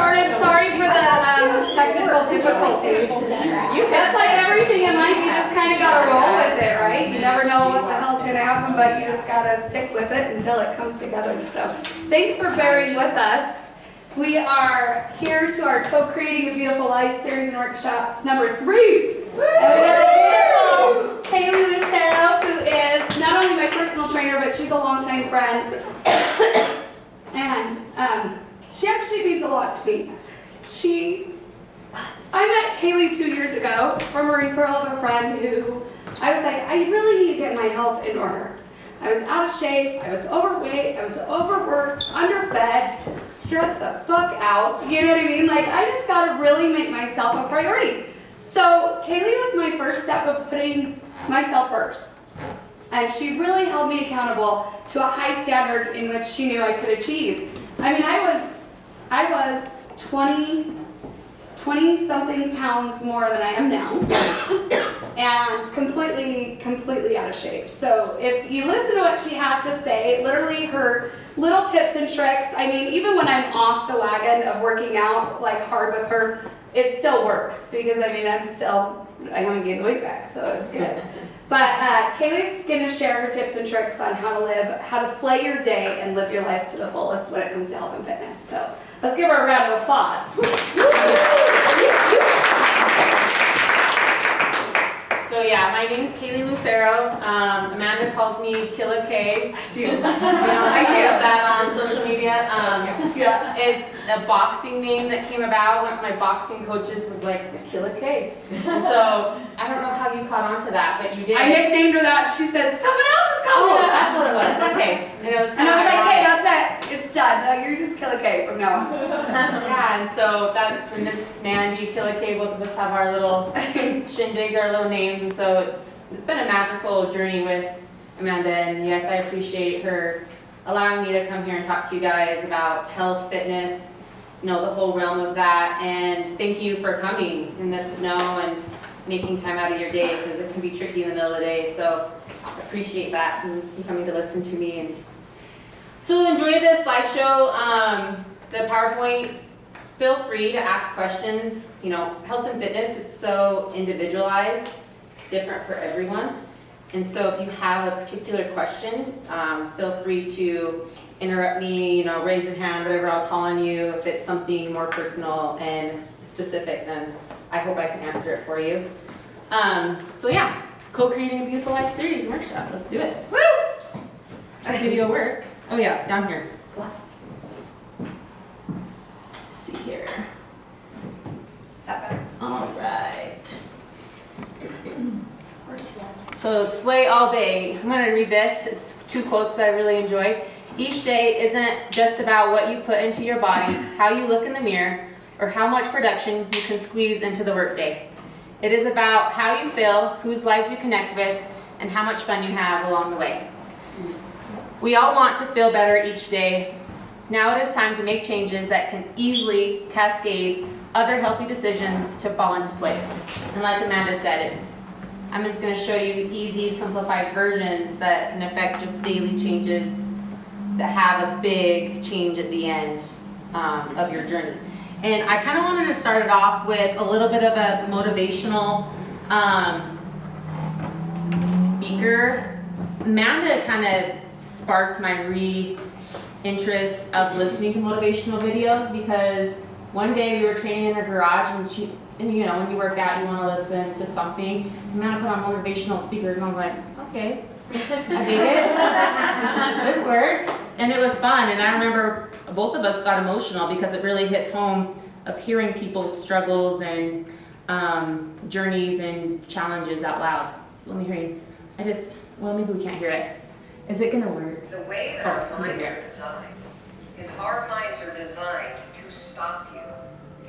started. Sorry for the technical difficulties. That's like everything in life, you just kind of got to roll with it, right? You never know what the hell's going to happen, but you just got to stick with it until it comes together. So thanks for bearing with us. We are here to our Co-Creating a Beautiful Life series and workshops number 3. And we got Kayley Lucero, who is not only my personal trainer, but she's a longtime friend. And she actually means a lot to me. I met Kayley 2 years ago from a referral of a friend who I was like, I really need to get my health in order. I was out of shape, I was overweight, I was overworked, underfed, stressed the fuck out. You know what I mean? Like, I just gotta really make myself a priority. So Kayley was my first step of putting myself first. And she really held me accountable to a high standard in which she knew I could achieve. I mean, I was 20 something pounds more than I am now, and completely out of shape. So if you listen to what she has to say, literally her little tips and tricks, I mean, even when I'm off the wagon of working out like hard with her, it still works, because I mean, I haven't gained the weight back, so it's good. But Kayley's going to share her tips and tricks on how to slay your day and live your life to the fullest when it comes to health and fitness. So let's give her a round of applause. So yeah, my name's Kayley Lucero. Amanda calls me Killa K. I do. I do that on social media. Yeah. It's a boxing name that came about. One of my boxing coaches was like, Killa K. And so I don't know how you caught on to that, but you did. I nicknamed her that. She says, someone else is calling Oh, it. that's what it was. Okay. And I was And I was like, hey, that's it. It's done. No, you're just Killa K from now on. Yeah, and so that's Miss Mandy, Killa K. Both of us have our little shindigs, our little names, and so it's been a magical journey with Amanda. And yes, I appreciate her allowing me to come here and talk to you guys about health, fitness, the whole realm of that. And thank you for coming in the snow and making time out of your day, because it can be tricky in the middle of the day. So I appreciate that, and you coming to listen to me. And so enjoy this slideshow. The PowerPoint, feel free to ask questions. Health and fitness, it's so individualized. It's different for everyone. And so if you have a particular question, feel free to interrupt me, raise your hand, whatever, I'll call on you. If it's something more personal and specific, then I hope I can answer it for you. So yeah, Co-Creating a Beautiful Life series and workshop. Let's do it. Woo! Video work. Oh yeah, down here. Let's see here. That better. All right. So slay all day. I'm going to read this. It's 2 quotes that I really enjoy. Each day isn't just about what you put into your body, how you look in the mirror, or how much production you can squeeze into the workday. It is about how you feel, whose lives you connect with, and how much fun you have along the way. We all want to feel better each day. Now it is time to make changes that can easily cascade other healthy decisions to fall into place. And like Amanda said, I'm just going to show you easy, simplified versions that can affect just daily changes that have a big change at the end of your journey. And I kind of wanted to start it off with a little bit of a motivational speaker. Amanda kind of sparked my interest of listening to motivational videos, because one day we were training in a garage, and when you work out, you want to listen to something. Amanda put on motivational speakers, and I was like, okay, I dig it. This works. And it was fun. And I remember both of us got emotional, because it really hits home of hearing people's struggles and journeys and challenges out loud. So let me hear you. Maybe we can't hear it. Is it going to work? The way that our minds are designed is our minds are designed to stop you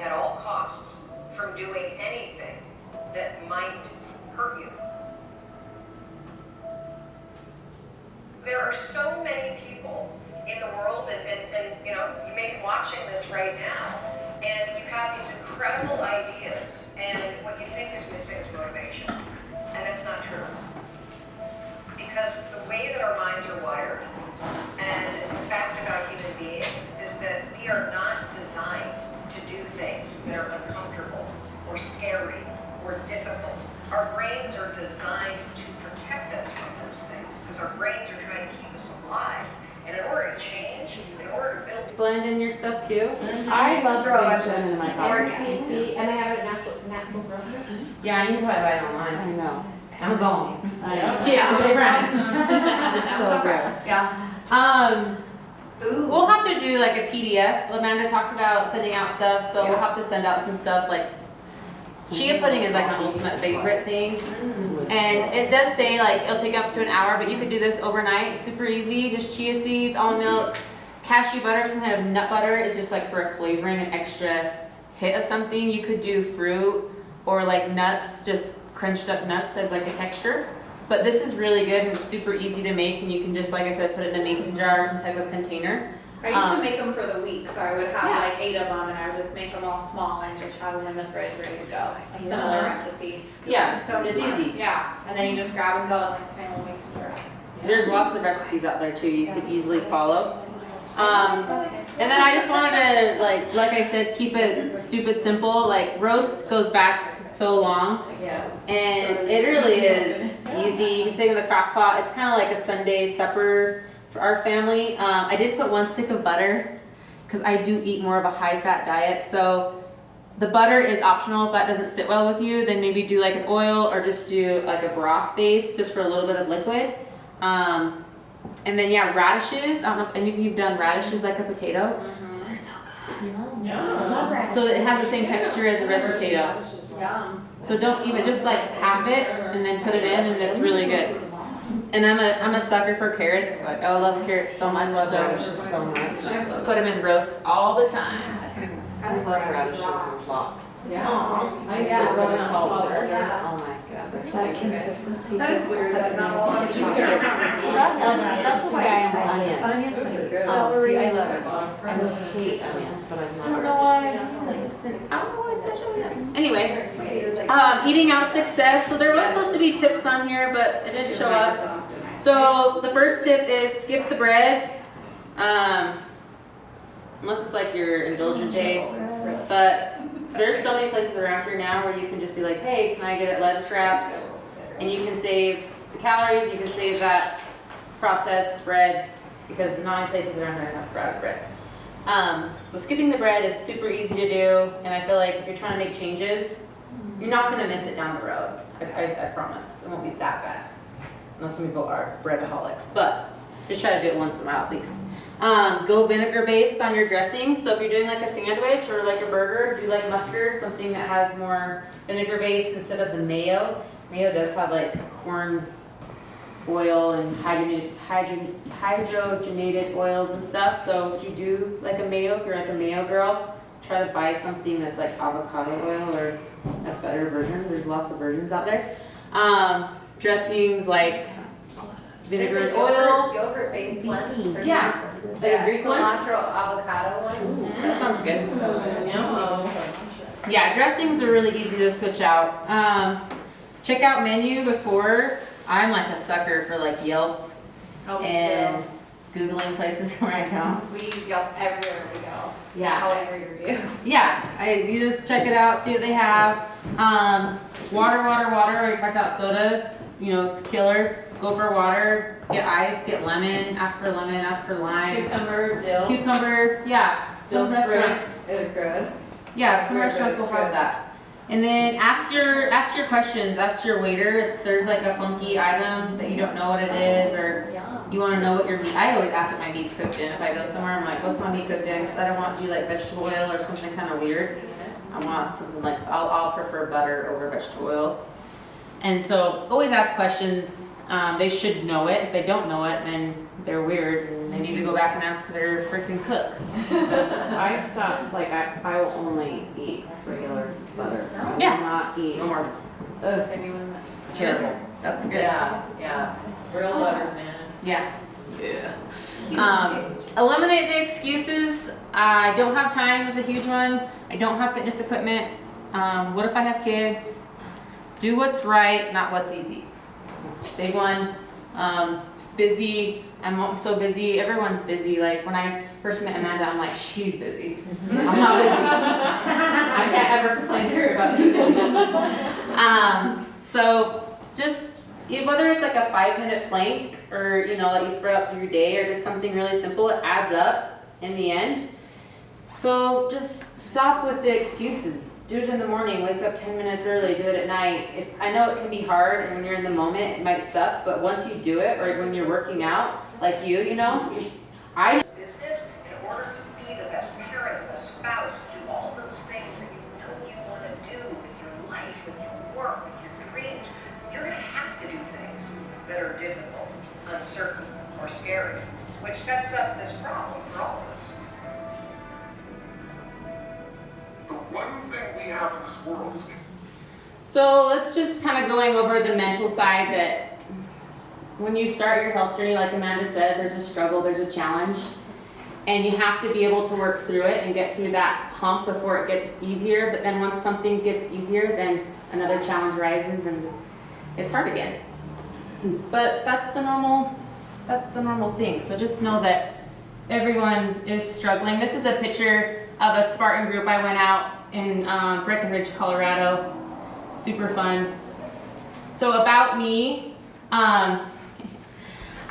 at all costs from doing anything that might hurt you. There are so many people in the world, and you may be watching this right now, and you have these incredible ideas, and what you think is missing is motivation. And that's not true. Because the way that our minds are wired, and the fact about human beings, is that we are not designed to things that are uncomfortable or scary or difficult. Our brains are designed to protect us from those things because our brains are trying to keep us alive. And in order to change, in order to build... Blend in your stuff too? I love Throw a bunch putting cinnamon in my coffee. RCT, and they have it at natural grocers. Yeah, you can probably buy it online. I know. Amazon. Yeah. It's so good. Yeah. Ooh. We'll have to do like a PDF. Amanda talked about sending out stuff, so we'll Yeah. have to send out some stuff like chia pudding is like my ultimate favorite thing. And it does say like it'll take up to an hour, but you could do this overnight. Super easy. Just chia seeds, almond milk, cashew butter, some kind of nut butter is just like for a flavoring, an extra hit of something. You could do fruit or like nuts, just crunched up nuts as like a texture. But this is really good and it's super easy to make, and you can just, like I said, put it in a mason jar or some type of container. I used to make them for the week, so I would have Yeah. like 8 of them, and I would just make them all small and just have them in the fridge ready to go. A similar recipe. Yeah, So it's smart. easy. Yeah, and then you just grab and go in like a tiny little mason jar. There's lots of recipes out there too you could easily follow. And then I just wanted to, like I said, keep it stupid simple. Like roast goes back so long, Yeah. and it really is easy. You can stick it in the crock pot. It's kind of like a Sunday supper for our family. I did put 1 stick of butter because I do eat more of a high-fat diet. So the butter is optional. If that doesn't sit well with you, then maybe do like an oil or just do like a broth base just for a little bit of liquid. And then yeah, radishes. I don't know if any of you have done radishes like a potato. They're so good. Yeah. So it has the same texture as a red potato. Yum. So don't even, just like half it and then put it in, and it's really good. And I'm a sucker for carrots. Like I love carrots so much. love So radishes so much. put them in roast all the time. I love radishes and lox. Yeah. I used to Yeah, put really salt salt. butter. Yeah. Oh my god, they're so That good. consistency. That is weird that not a lot of people That's the way I am with onions. Onions. See, I love it. I hate onions, but I'm not. I don't know why. I don't know why it's such a... Anyway, eating out success. So there was supposed to be tips on here, but it didn't show up. So the first tip is skip the bread. Unless it's like your indulgent day. But there's so many places around here now where you can just be like, hey, can I get it lettuce wrapped? And you can save the calories, you can save that processed bread, because not many places around here have sprouted bread. So skipping the bread is super easy to do, and I feel like if you're trying to make changes, you're not gonna miss it down the road. I promise. It won't be that bad. Unless some people are breadaholics, but just try to do it once in a while at least. Go vinegar based on your dressing. So if you're doing like a sandwich or like a burger, do like mustard, something that has more vinegar base instead of the mayo. Mayo does have like corn oil and hydrogenated oils and stuff. So if you do like a mayo, if you're like a mayo girl, try to buy something that's like avocado oil or a better version. There's lots of versions out there. Dressings like vinegar and oil. Yogurt based blend. Yeah. The Greek one? Cilantro avocado one. That sounds good. Yeah, dressings are really easy to switch out. Check out menu before. I'm like a sucker for like Yelp and Googling places where I go. We use Yelp everywhere we go. Yeah. However you review. Yeah, you just check it out, see what they have. Water. We talked about soda. You know, it's killer. Go for water. Get ice. Get lemon. Ask for lemon. Ask for lime. Cucumber, dill. Cucumber. Yeah. Some Dill restaurants. spruce is good. Yeah, some Very restaurants good, will have good. that. And then ask your questions. Ask your waiter if there's like a funky item that you don't know what it is, or Yum. you want to know what your meat. I always ask what my meat's cooked in. If I go somewhere, I'm like, what's my meat cooked in? Because I don't want to do like vegetable oil or something kind of weird. I want something like I'll prefer butter over vegetable oil. And so always ask questions. They should know it. If they don't know it, then they're weird and they need to go back and ask their freaking cook. I stopped, like, I will only eat regular butter. I will Yeah. not eat. No more. Anyone that It's terrible. That's good. Yeah. Real butter, man. Yeah. Eliminate the excuses. I don't have time is a huge one. I don't have fitness equipment. What if I have kids? Do what's right, not what's easy. It's a big one. Busy. I'm so busy. Everyone's busy. Like when I first met Amanda, I'm like, she's busy. I'm not busy. never complained to her about being busy. So just, whether it's like a 5-minute plank or, that you spread out through your day or just something really simple, it adds up in the end. So just stop with the excuses. Do it in the morning, wake up 10 minutes early, do it at night. I know it can be hard, and when you're in the moment, it might suck, but once you do it, or when you're working out, like I business in order to be the best parent, the best spouse, to do all those things that you want to do with your life, with your work, with your dreams. You're going to have to do things that are difficult, uncertain, or scary, which sets up this problem for all of us. The one thing we have in this world. So let's just kind of going over the mental side that when you start your health journey, like Amanda said, there's a struggle, there's a challenge, and you have to be able to work through it and get through that hump before it gets easier. But then once something gets easier, then another challenge rises and it's hard again. But that's the normal thing. So just know that everyone is struggling. This is a picture of a Spartan group I went out in Breckenridge, Colorado. Super fun. So about me, I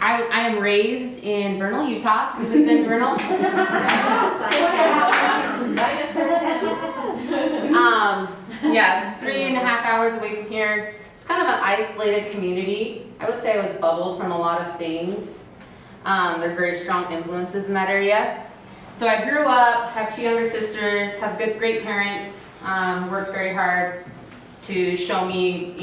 am raised in Vernal, Utah. Have you been in Vernal? Yeah, 3.5 hours away from here. It's kind of an isolated community. I would say I was bubbled from a lot of things. There's very strong influences in that area. So I grew up, have 2 younger sisters, have great parents, worked very hard to show me,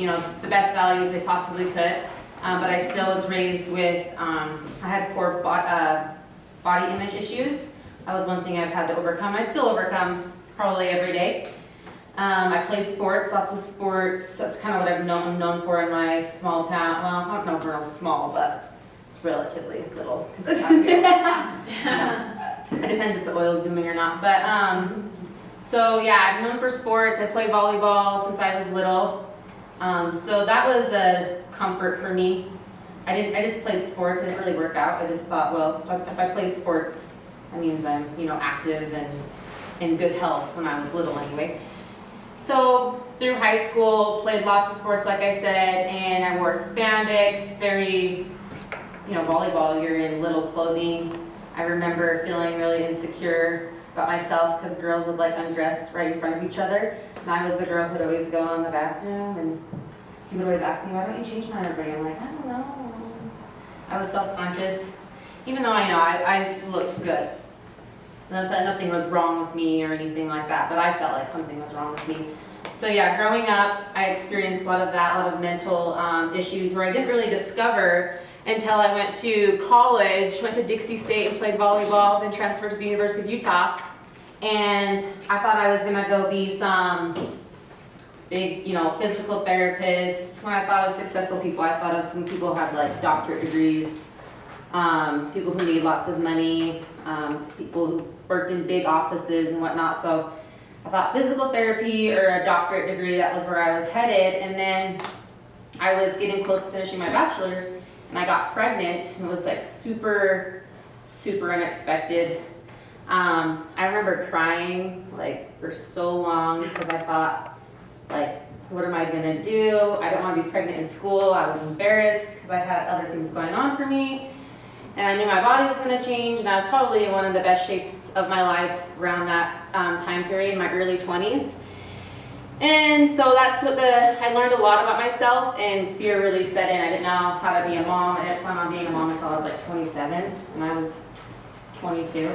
the best values they possibly could. But I still was raised with, I had poor body image issues. That was one thing I've had to overcome. I still overcome probably every day. I played sports, lots of sports. That's kind of what I'm known for in my small town. Well, I don't know if we're small, but it's relatively little. It depends if the oil's booming or not. But so yeah, I'm known for sports. I played volleyball since I was little. So that was a comfort for me. I just played sports. I didn't really work out. I just thought, well, if I play sports, that means I'm active and in good health when I was little anyway. So through high school, played lots of sports, like I said, and I wore spandex, very, volleyball, you're in little clothing. I remember feeling really insecure about myself because girls would undress right in front of each other. And I was the girl who'd always go in the bathroom and he would always ask me, why don't you change my underwear? I'm like, I don't know. I was self-conscious, even though I know I looked good. Not that nothing was wrong with me or anything like that, but I felt like something was wrong with me. So yeah, growing up, I experienced a lot of that, a lot of mental issues where I didn't really discover until I went to college, went to Dixie State and played volleyball, then transferred to the University of Utah. And I thought I was gonna go be some big, physical therapist. When I thought of successful people, I thought of some people who had doctorate degrees, people who made lots of money, people who worked in big offices and whatnot. So I thought physical therapy or a doctorate degree, that was where I was headed. And then I was getting close to finishing my bachelor's and I got pregnant. It was super, super unexpected. I remember crying for so long because I thought, what am I gonna do? I don't want to be pregnant in school. I was embarrassed because I had other things going on for me. And I knew my body was gonna change, and I was probably in one of the best shapes of my life around that time period, in my early 20s. And so that's what I learned a lot about myself, and fear really set in. I didn't know how to be a mom. I didn't plan on being a mom until I was 27, and I was 22.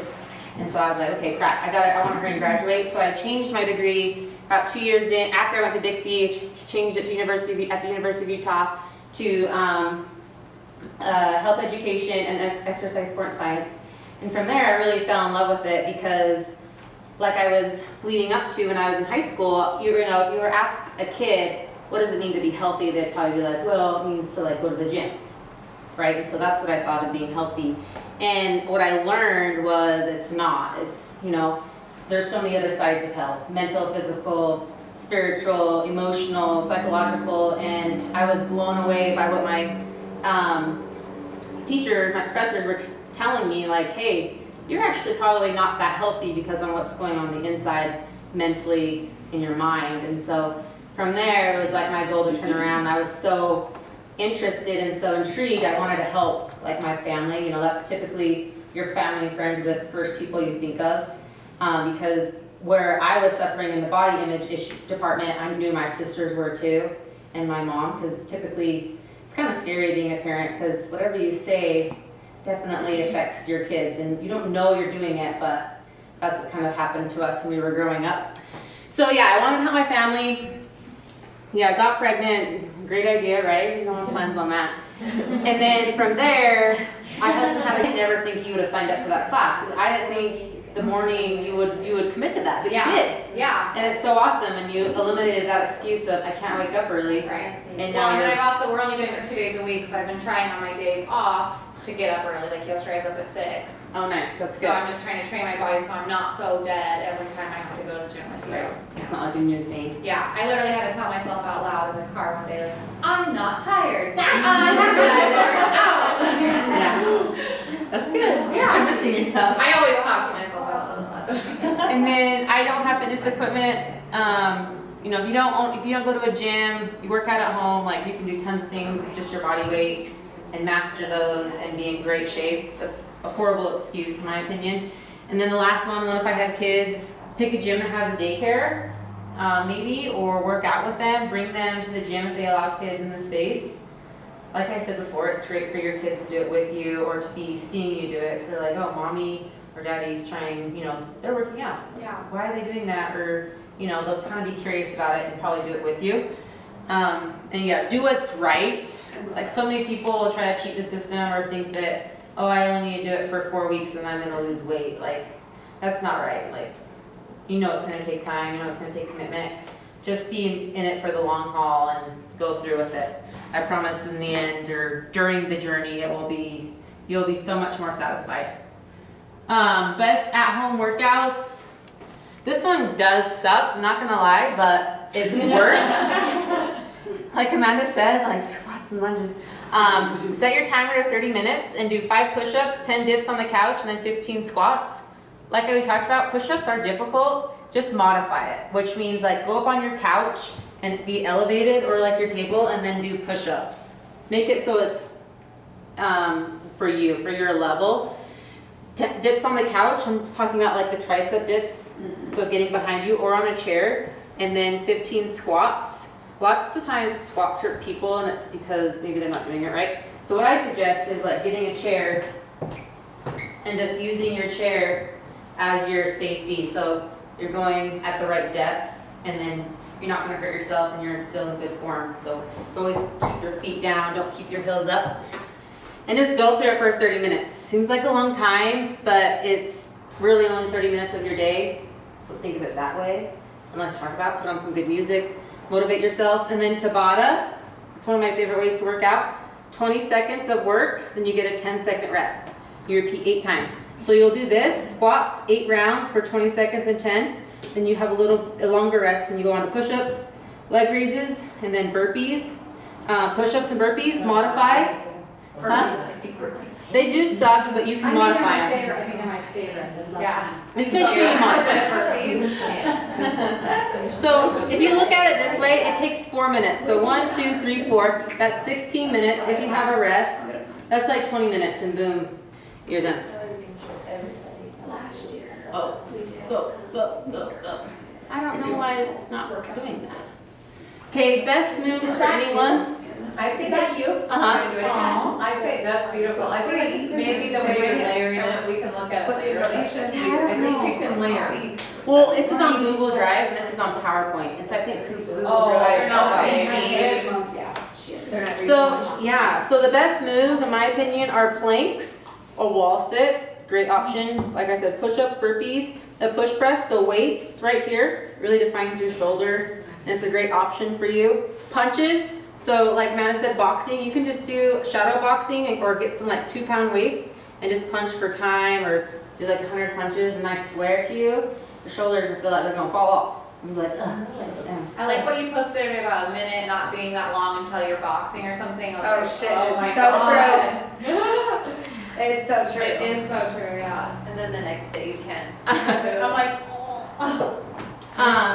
And so I was like, okay, crap, I want to hurry and graduate. So I changed my degree about 2 years in, after I went to Dixie, changed it to at the University of Utah to health education and then exercise sports science. And from there, I really fell in love with it because, like I was leading up to when I was in high school, you were asked a kid, what does it mean to be healthy? They'd probably be like, well, it means to go to the gym, right? And so that's what I thought of being healthy. And what I learned was it's not. It's, there's so many other sides of health: mental, physical, spiritual, emotional, psychological. And I was blown away by what my teachers, my professors were telling me, hey, you're actually probably not that healthy because of what's going on the inside. mentally in your mind. And so from there, it was like my goal to turn around. I was so interested and so intrigued. I wanted to help like my family. You know, that's typically your family and friends are the first people you think of, because where I was suffering in the body image issue department, I knew my sisters were too, and my mom, because typically it's kind of scary being a parent, because whatever you say definitely affects your kids, and you don't know you're doing it, but that's what kind of happened to us when we were growing up. So yeah, I wanted to help my family. Yeah, I got pregnant. Great idea, right? No one plans on that. And then from there, my husband had, I didn't ever think you would have signed up for that class, because I didn't think the morning you would commit to that, but you did. Yeah. And it's so awesome, and you eliminated that excuse of I can't wake up early. Right. And Well, now and you're, I've also, we're only doing it 2 days a week, so I've been trying on my days off to get up early. Like yesterday I was up at 6. oh nice, that's So good. I'm just trying to train my body so I'm not so dead every time I have to go to the gym with you. Right. It's not like a new thing. Yeah, I literally had to tell myself out loud in the car one day, like, I'm not tired. I'm excited out. Yeah. That's good. Yeah. Convincing yourself. I always talk to myself out loud. And then I don't have fitness equipment. You know, if you don't go to a gym, you work out at home, like you can do tons of things with just your body weight and master those and be in great shape. That's a horrible excuse in my opinion. And then the last one, what if I have kids? Pick a gym that has a daycare, maybe, or work out with them, bring them to the gym if they allow kids in the space. Like I said before, it's great for your kids to do it with you or to be seeing you do it. So they're like, oh, mommy or daddy's trying, you know, they're working out. Yeah. Why are they doing that? Or, you know, they'll kind of be curious about it and probably do it with you. And yeah, do what's right. Like so many people try to cheat the system or think that, oh, I only need to do it for 4 weeks and I'm gonna lose weight. Like, that's not right. Like, you know it's gonna take time, you know it's gonna take commitment. Just be in it for the long haul and go through with it. I promise in the end or during the journey, you'll be so much more satisfied. Best at-home workouts. This one does suck, I'm not gonna lie, but it works. Like Amanda said, like squats and lunges. Set your timer to 30 minutes and do 5 push-ups, 10 dips on the couch, and then 15 squats. Like we talked about, push-ups are difficult, just modify it, which means like go up on your couch and be elevated or like your table and then do push-ups. Make it so it's for you, for your level. Dips on the couch, I'm talking about like the tricep dips, so getting behind you or on a chair, and then 15 squats. Lots of times squats hurt people and it's because maybe they're not doing it right. So what I suggest is like getting a chair and just using your chair as your safety. So you're going at the right depth and then you're not going to hurt yourself and you're still in good form. So always keep your feet down, don't keep your heels up. And just go through it for 30 minutes. Seems like a long time, but it's really only 30 minutes of your day. So think of it that way. I'm going to talk about, put on some good music, motivate yourself. And then Tabata, it's one of my favorite ways to work out. 20 seconds of work, then you get a 10-second rest. You repeat 8 times. So you'll do this, squats, 8 rounds for 20 seconds and 10. Then you have a longer rest and you go on to push-ups, leg raises, and then burpees. Push-ups and burpees, modify. Huh? They do suck, but you can modify them. I think they're my favorite. Yeah. Just make sure you modify it. So if you look at it this way, it takes 4 minutes. So 1, 2, 3, 4. That's 16 minutes. If you have a rest, that's like 20 minutes, and boom, you're done. Oh, go. I don't know why it's not doing that. Okay, best moves for anyone? I think that's you. I think that's beautiful. I think it's maybe the way you're layering it, we can look at it later. I think you can layer. Well, this is on Google Drive and this is on PowerPoint. It's I think Google Oh, Drive. you're not saying So yeah, so the best moves in my opinion are planks, a wall sit, great option. Like I said, push-ups, burpees, a push press, so weights right here, really defines your shoulder and it's a great option for you. Punches. So like Amanda said, boxing, you can just do shadow boxing or get some like 2-pound weights and just punch for time or do like 100 punches and I swear to you, the shoulders will feel like they're gonna fall off. I'm like, ugh. I like what you posted there about a minute not being that long until you're boxing or something. Oh Like, shit, oh it's my so God. true. It's so true. It is so true, yeah. And then the next day you can. I'm like, oh.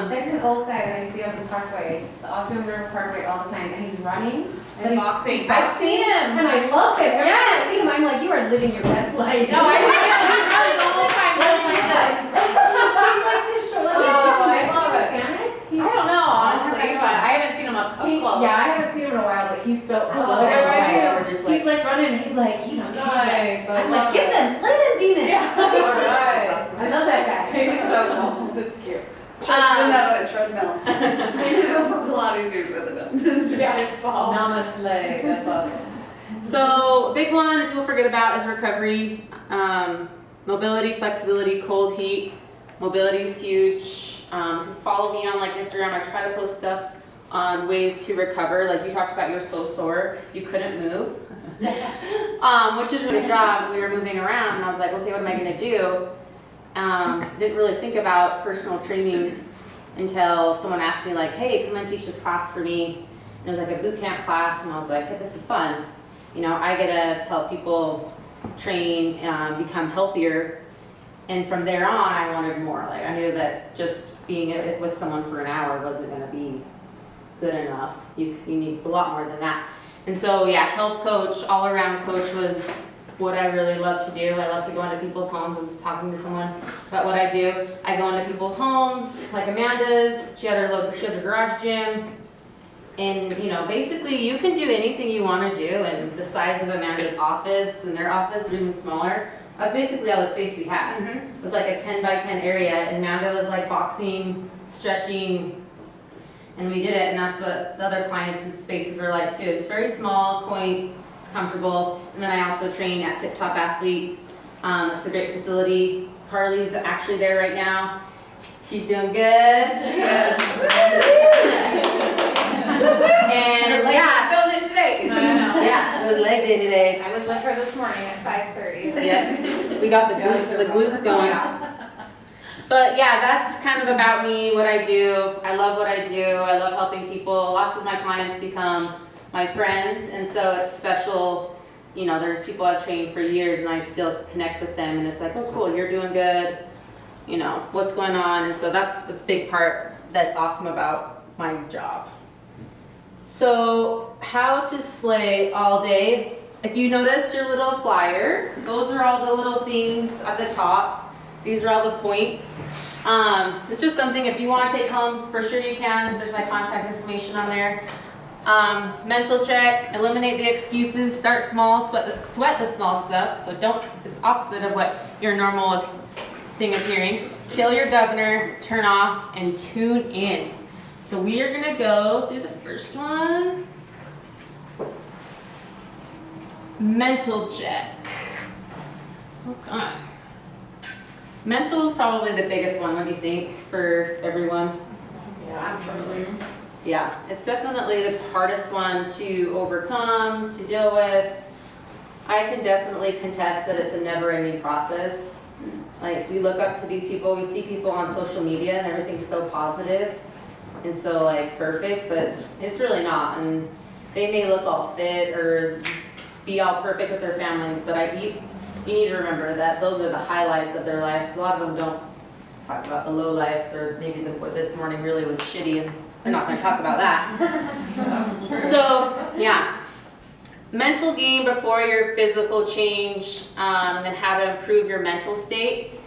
There's an old guy that I see up in Parkway, the Ogden River Parkway all the time, and he's running. And boxing. I've seen him, and I love it. Whenever I see him, I'm like, you are living your best life. No, I see him. He runs the whole time running like this. He's like this short. Oh, I love it. Hispanic? I don't know, honestly, but I haven't seen him up close. Yeah, I haven't seen him in a while, but he's so. I love whatever I guys do. who are just he's like running. He's like, you know, Nice. I'm like, get them, slay them demons. Yeah. All right. I love that guy. He's so cool. That's cute. Treadmill. It's a lot easier said than done. Namaste. That's awesome. So big one that people forget about is recovery, mobility, flexibility, cold heat. Mobility is huge. If you follow me on like Instagram, I try to post stuff on ways to recover. Like you talked about, you're so sore, you couldn't move, which is really a job. We were moving around, and I was like, okay, what am I gonna do? Didn't really think about personal training until someone asked me like, hey, come and teach this class for me. And it was like a boot camp class, and I was like, hey, this is fun. You know, I get to help people train, become healthier. And from there on, I wanted more. Like I knew that just being with someone for an hour wasn't gonna be good enough. You need a lot more than that. And so yeah, health coach, all around coach was what I really love to do. I love to go into people's homes. I was talking to someone about what I do. I go into people's homes, like Amanda's. She has a garage gym. And you know, basically you can do anything you want to do, and the size of Amanda's office and their office are even smaller. That's basically all the space we had. It was like a 10 by 10 area, and Amanda was like boxing, stretching, and we did it, and that's what the other clients' spaces are like too. It's very small, quaint, it's comfortable, and then I also train at Tip Top Athlete. It's a great facility. Carly's actually there right now. She's doing good. And yeah, Filmed it today. yeah, it was leg day today. I was with her this morning at 5:30. Yeah, we got the glutes going. But yeah, that's kind of about me, what I do. I love what I do. I love helping people. Lots of my clients become my friends, and so it's special. You know, there's people I've trained for years, and I still connect with them, and it's like, oh cool, you're doing good. You know, what's going on? And so that's the big part that's awesome about my job. So how to slay all day. If you notice your little flyer, those are all the little things at the top. These are all the points. It's just something if you want to take home, for sure you can. There's my contact information on there. Mental check, eliminate the excuses, start small, sweat the small stuff. So it's opposite of what your normal thing of hearing. Kill your governor, turn off, and tune in. So we are gonna go through the first one. Mental check. Okay. Mental is probably the biggest one, what do you think, for everyone? Yeah, absolutely. Yeah, it's definitely the hardest one to overcome, to deal with. I can definitely contest that it's a never-ending process. Like, we look up to these people, we see people on social media and everything's so positive and so like perfect, but it's really not. And they may look all fit or be all perfect with their families, but you need to remember that those are the highlights of their life. A lot of them don't talk about the low lives, or maybe what this morning really was shitty, and they're not going to talk about that. So yeah, mental game before your physical change, and then how to improve your mental state.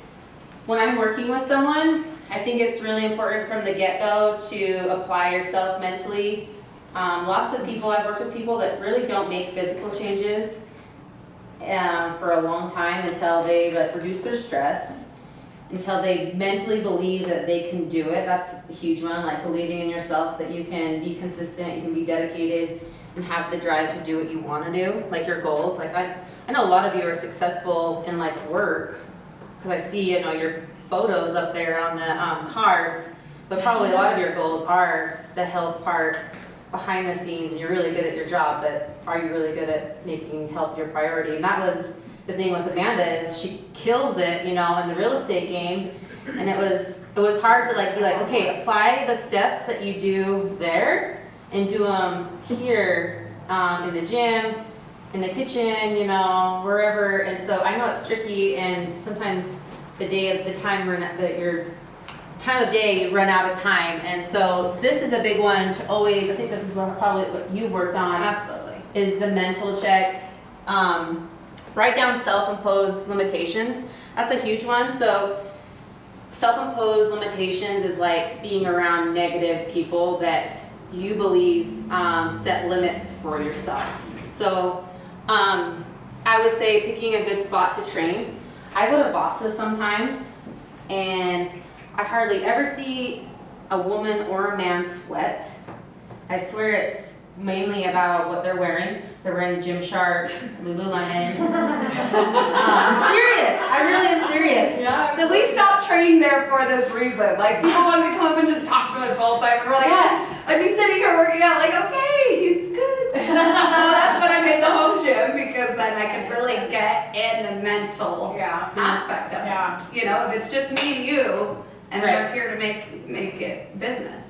When I'm working with someone, I think it's really important from the get-go to apply yourself mentally. Lots of people, I've worked with people that really don't make physical changes for a long time until they reduce their stress, until they mentally believe that they can do it. That's a huge one, like believing in yourself that you can be consistent, you can be dedicated, and have the drive to do what you want to do, like your goals. Like I know a lot of you are successful in like work, because I see, you know, your photos up there on the cards, but probably a lot of your goals are the health part behind the scenes, and you're really good at your job, but are you really good at making health your priority? And that was the thing with Amanda, is she kills it, you know, in the real estate game, and it was hard to like be like, okay, apply the steps that you do there and do them here in the gym, in the kitchen, you know, wherever. And so I know it's tricky, and sometimes the time that you're time of day you run out of time. And so this is a big one to always, I think this is probably what you've worked on, Absolutely. is the mental check. Write down self-imposed limitations. That's a huge one. So self-imposed limitations is like being around negative people that you believe set limits for yourself. So I would say picking a good spot to train. I go to Vasa sometimes, and I hardly ever see a woman or a man sweat. I swear it's mainly about what they're wearing. They're wearing Gymshark, Lululemon. I'm serious. I really am serious. That we stopped training there for this reason. Like, people wanted to come up and just talk to us the whole time. And we're like, Yes. I'd be sitting here working out, like, okay, it's good. So that's when I made the home gym, because then I could really get in the mental aspect of it. You know, if it's just me and you, and we're here to make it business.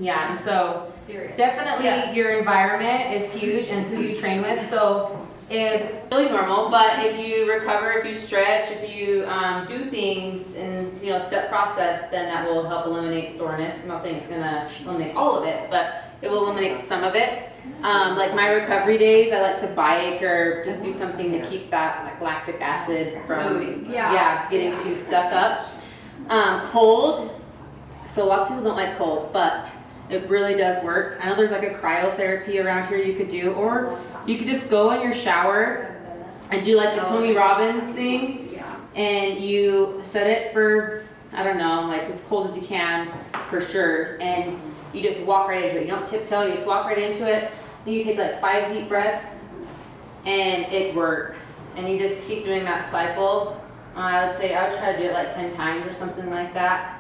Yeah, and so definitely your environment is huge and who you train with. So it's really normal, but if you recover, if you stretch, if you do things in step process, then that will help eliminate soreness. I'm not saying it's gonna eliminate all of it, but it will eliminate some of it. Like my recovery days, I like to bike or just do something to keep that like lactic acid from Moving. getting too stuck up. Cold. So lots of people don't like cold, but it really does work. I know there's like a cryotherapy around here you could do, or you could just go in your shower and do like the Tony Robbins thing, and you set it for, I don't know, like as cold as you can for sure, and you just walk right into it. You don't tiptoe, you just walk right into it. Then you take like 5 deep breaths, and it works. And you just keep doing that cycle. I would say I would try to do it like 10 times or something like that.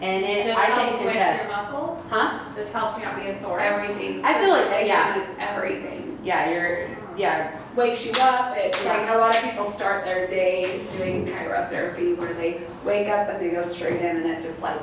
And I can contest. Your muscles? Huh? This helps you not be as sore. Everything. I feel like, circulation, it's everything. Yeah, Wakes you up. It's like a lot of people start their day doing cryotherapy where they wake up and they go straight in, and it just like,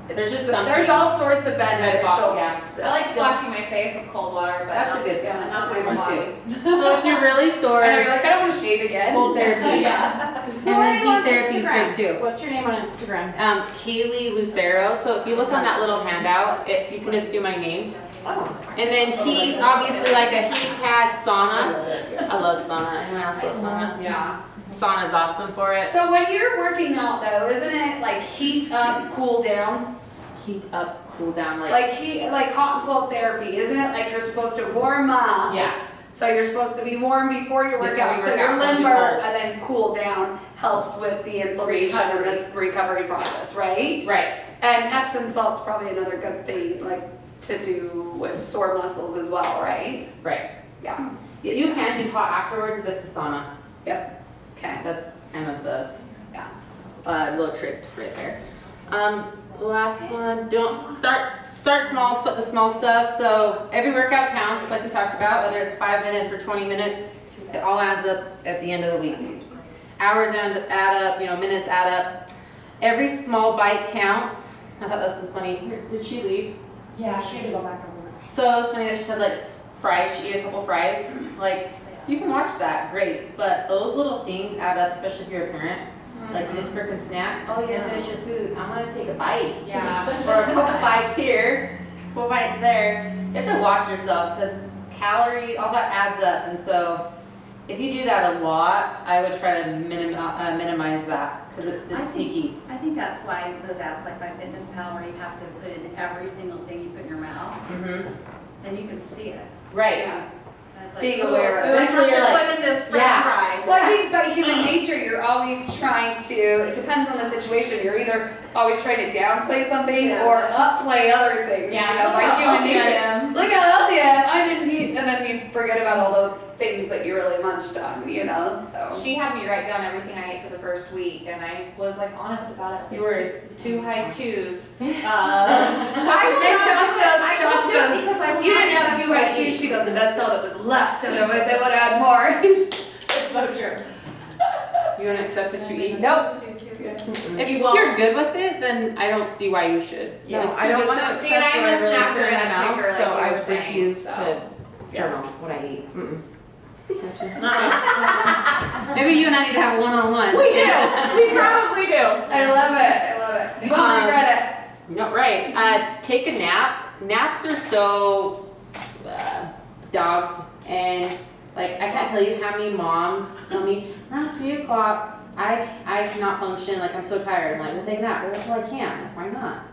There's just something. there's all sorts of beneficial. Yeah. I like splashing my face with cold water, but That's a not, good yeah, not that's a my good one body. too. So if you're really sore, And you're like, I don't want to shave again. cold therapy. Yeah. And then heat therapy is great too. What's your name on Instagram? Kayley Lucero. So if you look on that little handout, you can just do my name. And then heat, obviously like a heat pad sauna. I love sauna. Anyone else love sauna? Yeah. Sauna's awesome for it. So when you're working out though, isn't it like heat up, cool down? Heat up, cool down, Like hot and cold therapy, isn't it? Like you're supposed to warm up. Yeah. So you're supposed to be warm before you work Before out, you so work you're out, then be limber, cold. and then cool down helps with the inflammation and this recovery process, right? Right. And Epsom salt's probably another good thing, like to do with sore muscles as well, right? Right. Yeah. You can do hot afterwards if it's a sauna. Yep. Okay. That's kind of the Yeah. little trick right there. Last one, don't start small, sweat the small stuff. So every workout counts, like we talked about, whether it's 5 minutes or 20 minutes, it all adds up at the end of the week. Hours add up, minutes add up. Every small bite counts. I thought this was funny. Did she leave? Yeah, she had to go back over. So it was funny that she said like fries, she ate a couple fries. Like, you can watch that, great, but those little things add up, especially if you're a parent. Like this freaking snack, oh you didn't finish your food, I'm gonna take a bite. Yeah. Or a couple bites here, couple bites there. You have to watch yourself because calorie, all that adds up. And so if you do that a lot, I would try to minimize that because it's sneaky. I think that's why those apps like MyFitnessPal, where you have to put in every single thing you put in your mouth, then you can see it. Right. Yeah. That's like, Being aware of it. Eventually you're like, put in this French yeah. fry. Well, I think by human nature, you're always trying to, it depends on the situation, you're either always trying to downplay something or upplay other things, by human nature. Look how healthy I am, I didn't eat, and then you forget about all those things that you really munched on, so. She had me write down everything I ate for the first week, and I was like honest about it. So You were 2 high 2s. Josh goes, you didn't have 2 high shoes, she goes, that's all that was left, otherwise I would add more. It's so true. You don't accept what you eat? Nope. If you're good with it, then I don't see why you should. Yeah, Like, I don't want to if accept you're good what with it, I really snacker put in and my a mouth, picker, like so you I were saying, refuse so. to journal what I eat. Maybe you and I need to have a one-on-one. We do. We probably do. I love it, you won't regret it. No, right. Take a nap. Naps are so dogged, and like I can't tell you how many moms tell me around 3 o'clock I cannot function. Like I'm so tired. I'm like, well, take a nap. Well, I can. Like, why not?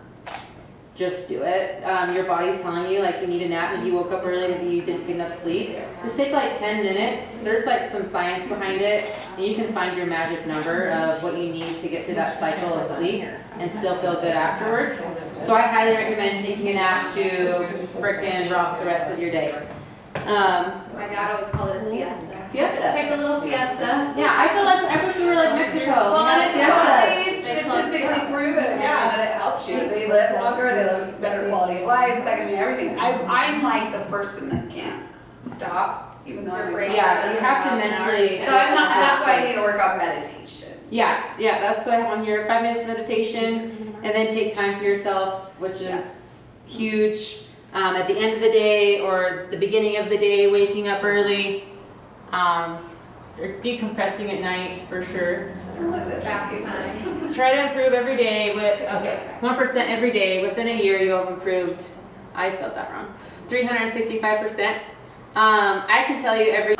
Just do it. Your body's telling you like you need a nap. Maybe you woke up early, maybe you didn't get enough sleep. Just take like 10 minutes. There's like some science behind it, and you can find your magic number of what you need to get through that cycle of sleep and still feel good afterwards. So I highly recommend taking a nap to frickin' rock the rest of your day. My dad always called it a siesta. Siesta. Take a little siesta. Yeah, I feel like I wish we were like Mexico. Well, We and had it's siestas. totally statistically proven, yeah, that it helps you. They live longer, they live better quality of life, that can be everything. I'm like the person that can't stop, even though I'm brain- Yeah, you have to mentally. So I'm not, and that's why I need to work on meditation. Yeah, that's what I have on here. 5 minutes meditation, and then take time for yourself, which is huge. At the end of the day or the beginning of the day, waking up early, or decompressing at night for sure. Look at this. Try to improve every day with 1% every day. Within a year, you'll have improved. I spelled that wrong. 365%. I can tell you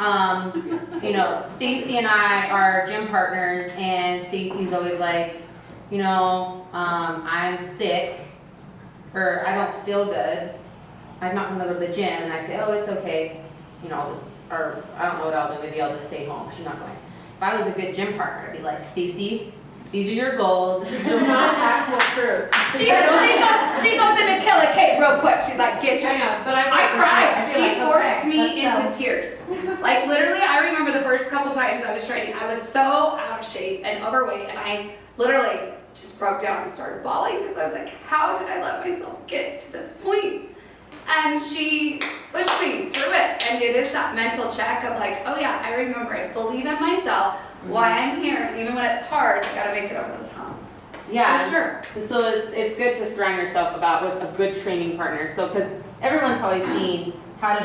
Stacy and I are gym partners, and Stacy's always like, I'm sick, or I don't feel good. I'm not going to go to the gym, and I say, oh, it's okay. Or I don't know what I'll do. Maybe I'll just stay home. She's not going. If I was a good gym partner, I'd be like, Stacy, these are your goals. This is your actual truth. She goes into Killa K real quick. She's like, get your. But I cried. She like, forced me let's into tears. Like literally, I remember the first couple times I was training, I was so out of shape and overweight, and I literally just broke down and started bawling because I was like, how did I let myself get to this point? And she pushed me through it, and it is that mental check of like, oh yeah, I remember, I believe in myself, why I'm here, and even when it's hard, I gotta make it over those humps. Yeah, For sure. And so it's good to surround yourself with a good training partner. So because everyone's probably seen how to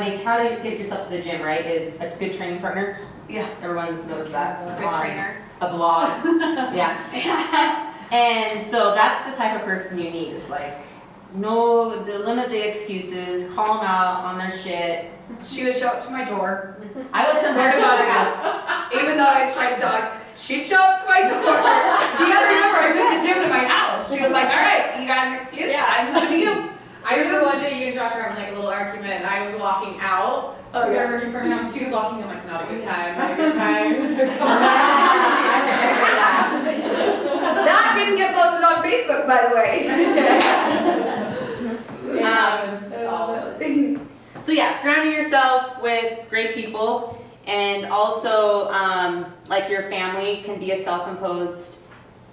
get yourself to the gym, right? Is a good training partner. Yeah. Everyone's noticed that. Good on trainer. A blog. Yeah. And so that's the type of person you need. Is like, limit the excuses, call them out on their shit. She would show up to my door. I would send her to my house. Even though I tried to dog, she'd show up to my door. You gotta remember, I moved the gym to my house. She was like, all right, you got an excuse? Yeah. I'm coming to you. I remember one day you and Josh were having like a little argument, and I was walking out. I was working from home. She was walking. I'm like, not a good time. Not a good time. That didn't get posted on Facebook, by the way. So yeah, surrounding yourself with great people, and also like your family can be a self-imposed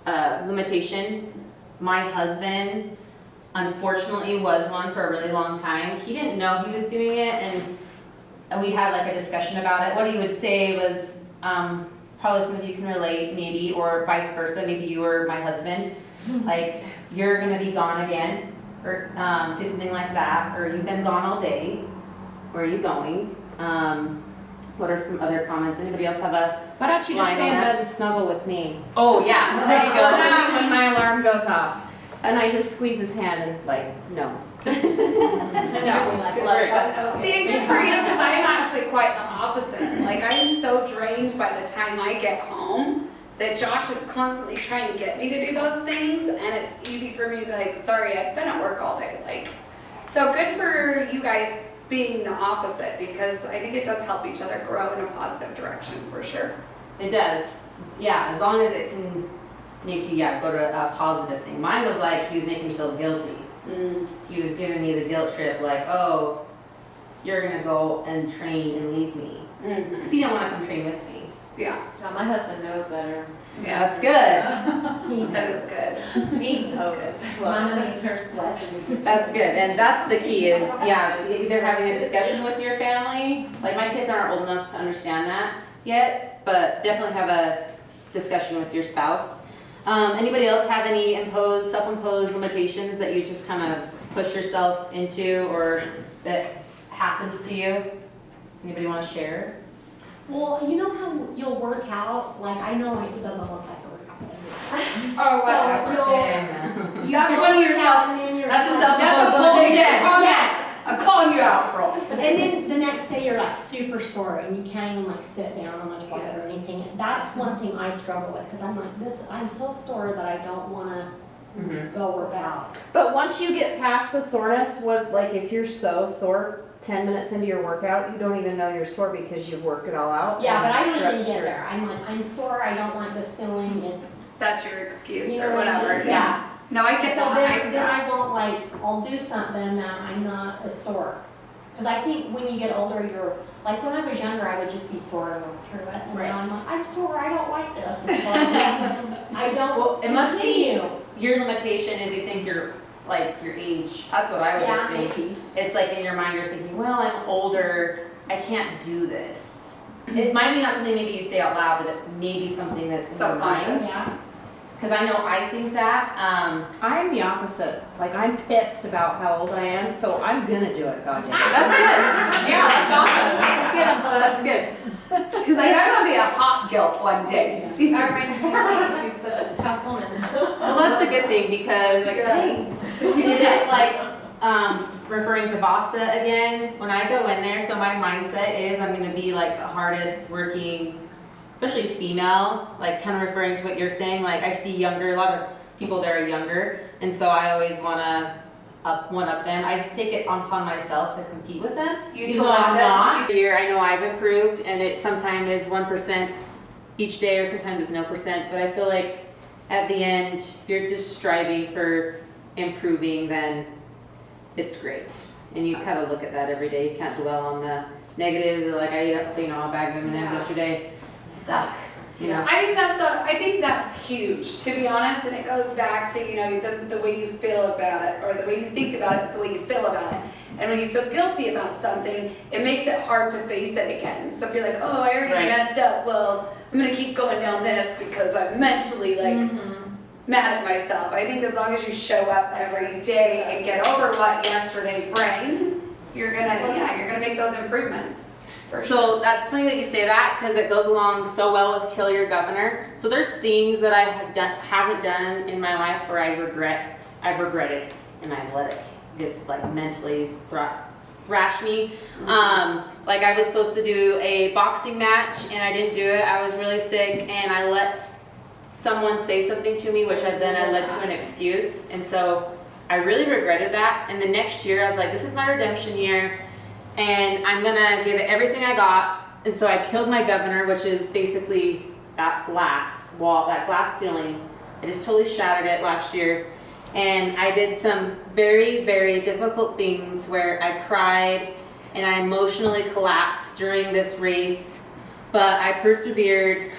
limitation. My husband, unfortunately, was one for a really long time. He didn't know he was doing it, and we had like a discussion about it. What he would say was, probably some of you can relate, maybe, or vice versa. Maybe you were my husband. Like, you're gonna be gone again, or say something like that, or you've been gone all day. Where are you going? What are some other comments? Anybody else have a Why don't you just line stay on in that? bed and snuggle with me? Oh yeah, there you go. When my alarm goes off. And I just squeeze his hand and like, no. See, and good for you, because I'm actually quite the opposite. Like, I'm so drained by the time I get home that Josh is constantly trying to get me to do those things, and it's easy for me to be like, sorry, I've been at work all day. Like, so good for you guys being the opposite, because I think it does help each other grow in a positive direction for sure. It does. Yeah, as long as it can make you go to a positive thing. Mine was like he was making me feel guilty. He was giving me the guilt trip, like, oh, you're gonna go and train and leave me. Because he didn't want to come train with me. Yeah. Now, my husband knows better. Yeah, that's good. That is good. He knows. Mama needs her lesson. That's good, and that's the key is, either having a discussion with your family, like my kids aren't old enough to understand that yet, but definitely have a discussion with your spouse. Anybody else have any self-imposed limitations that you just kind of push yourself into, or that happens to you? Anybody want to share? Well, you know how you'll work out? Like, I know it doesn't look like a workout, but Oh, whatever. So That's one of your self. That's a bullshit comment. I'm calling you out, girl. And then the next day you're like super sore and you can't even like sit down on the toilet or anything. That's one thing I struggle with because I'm like I'm so sore that I don't want to go work out. But once you get past the soreness, was like if you're so sore 10 minutes into your workout, you don't even know you're sore because you've worked it all out. Yeah, but I don't even stretched get your- there. I'm like, I'm sore, I don't like this feeling, it's, That's your excuse you know or what I whatever. mean? Yeah. No, I get So that. I get then that. I won't like, I'll do something that I'm not as sore. Because I think when you get older, you're, like when I was younger, I would just be sore and work through it. And now I'm like, I'm sore, I don't like this. And so I don't Well, it must be continue. your limitation is you think you're like your age. That's what I would Yeah, assume. maybe. It's like in your mind you're thinking, well, I'm older, I can't do this. It might be not something maybe you say out loud, but it may be something that's in your mind. Subconscious. Yeah. Because I know I think that. I'm the opposite. Like I'm pissed about how old I am, so I'm gonna do it. God damn it. That's good. Yeah, that's awesome. That's good. Because I'm gonna be a hot gilf one day. I remind Kayley, she's such a tough woman. Well, that's a good thing because it like referring to Vasa again. When I go in there, so my mindset is I'm gonna be like the hardest working, especially female. Like kind of referring to what you're saying. Like I see a lot of people that are younger, and so I always wanna one up them. I just take it upon myself to compete with them. You Even though I'm told them. not. Year I know I've improved, and it sometimes is 1% each day, or sometimes it's no percent. But I feel like at the end, if you're just striving for improving, then it's great. And you kind of look at that every day. You can't dwell on the negatives or like I ate up, a bag of M&Ms yesterday. They suck, you know. I think that's huge, to be honest, and it goes back to, the way you feel about it, or the way you think about it is the way you feel about it. And when you feel guilty about something, it makes it hard to face it again. So if you're like, oh, I already Right. messed up, well, I'm gonna keep going down this because I'm mentally mad at myself. I think as long as you show up every day and get over what yesterday bring, you're gonna make those improvements. For So that's funny that you say that because it goes along so well with Kill Your Governor. So there's things that I haven't done in my life where I've regretted, and I've let it just like mentally thrash me. Like I was supposed to do a boxing match and I didn't do it. I was really sick and I let someone say something to me, which then I led to an excuse. And so I really regretted that. And the next year I was like, this is my redemption year and I'm gonna give it everything I got. And so I killed my governor, which is basically that glass wall, that glass ceiling. I just totally shattered it last year. And I did some very, very difficult things where I cried and I emotionally collapsed during this race, but I persevered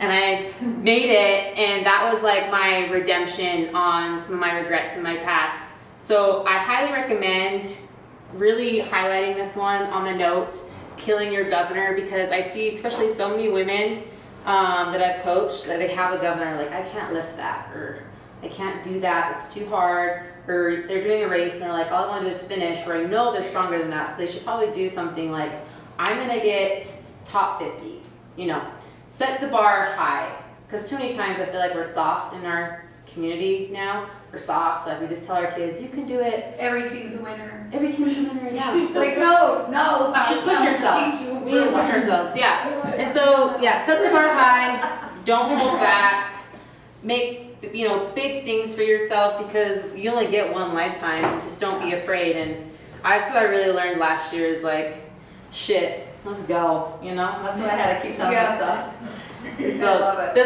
and I made it, and that was like my redemption on some of my regrets in my past. So I highly recommend really highlighting this one on the note, killing your governor, because I see especially so many women that I've coached that they have a governor, like I can't lift that, or I can't do that, it's too hard, or they're doing a race and they're like, all I want to do is finish, or I know they're stronger than that, so they should probably do something like, I'm going to get top 50, set the bar high, because too many times I feel like we're soft in our community now, we're soft, like we just tell our kids, you can do it. every team's a winner. Every team's a winner, yeah. Like, no, You should push yourself. Teach you We need to push ourselves, yeah. And so, yeah, set the bar high, don't hold back, make big things for yourself because you only get one lifetime. Just don't be afraid. And that's what I really learned last year is like, shit, let's go. That's what I had to keep telling myself. So I love it.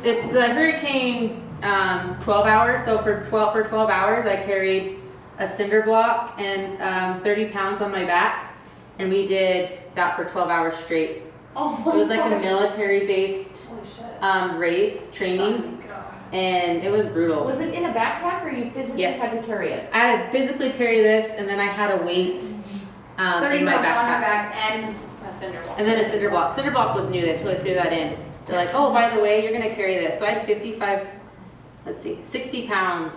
it's the hurricane 12 hours. So for 12 hours, I carried a cinder block and 30 pounds on my back, and we did that for 12 hours straight. Oh my It was like a gosh. military-based race training. And it was brutal. Was it in a backpack or you physically Yes. had to carry it? I had to physically carry this, and then I had a weight 30 in my pounds on your backpack. back and a cinder block. And then a cinder block. Cinder block was new. They totally threw that in. They're like, oh, by the way, you're gonna carry this. So I had 60 pounds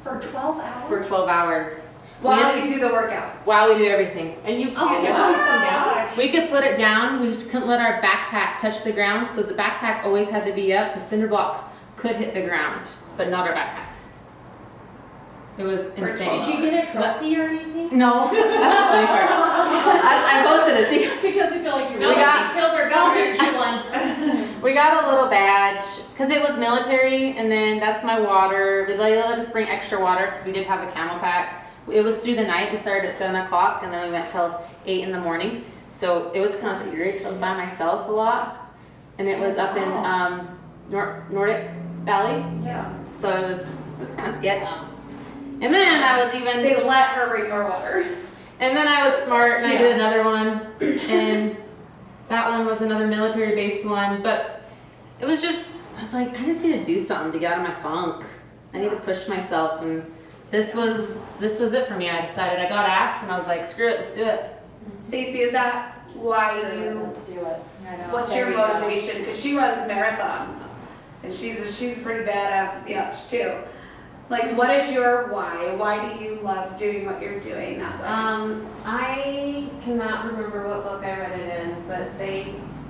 For 12 hours? for 12 hours. While you do the workouts. While we do everything. And you Oh can't my put them down? gosh. We could put it down. We just couldn't let our backpack touch the ground. So the backpack always had to be up. The cinder block could hit the ground, but not our backpacks. It was insane. Did you get a trophy or anything? No, that's the funny part. I posted it. See, Because I feel like you're We got- Killed her I'll governor. get you one. we got a little badge because it was military, and then that's my water. We let us bring extra water because we did have a camel pack. It was through the night. We started at 7 o'clock, and then we went till 8 in the morning. So it was kind of scary because I was by myself a lot, and it was up in Nordic Valley. Yeah. So it was kind of sketch. And then I was even. They let her bring more water. And then I was smart and I did another one, and that one was another military-based one. But it was just, I was like, I just need to do something to get out of my funk. I need to push myself, and this was it for me. I decided, I got asked, and I was like, screw it, let's do it. Stacy, is that why you? Let's do it. What's your motivation? Because she runs marathons, and she's a pretty badass bitch too. Like, what is your why? Why do you love doing what you're doing that way? I cannot remember what book I read it in, but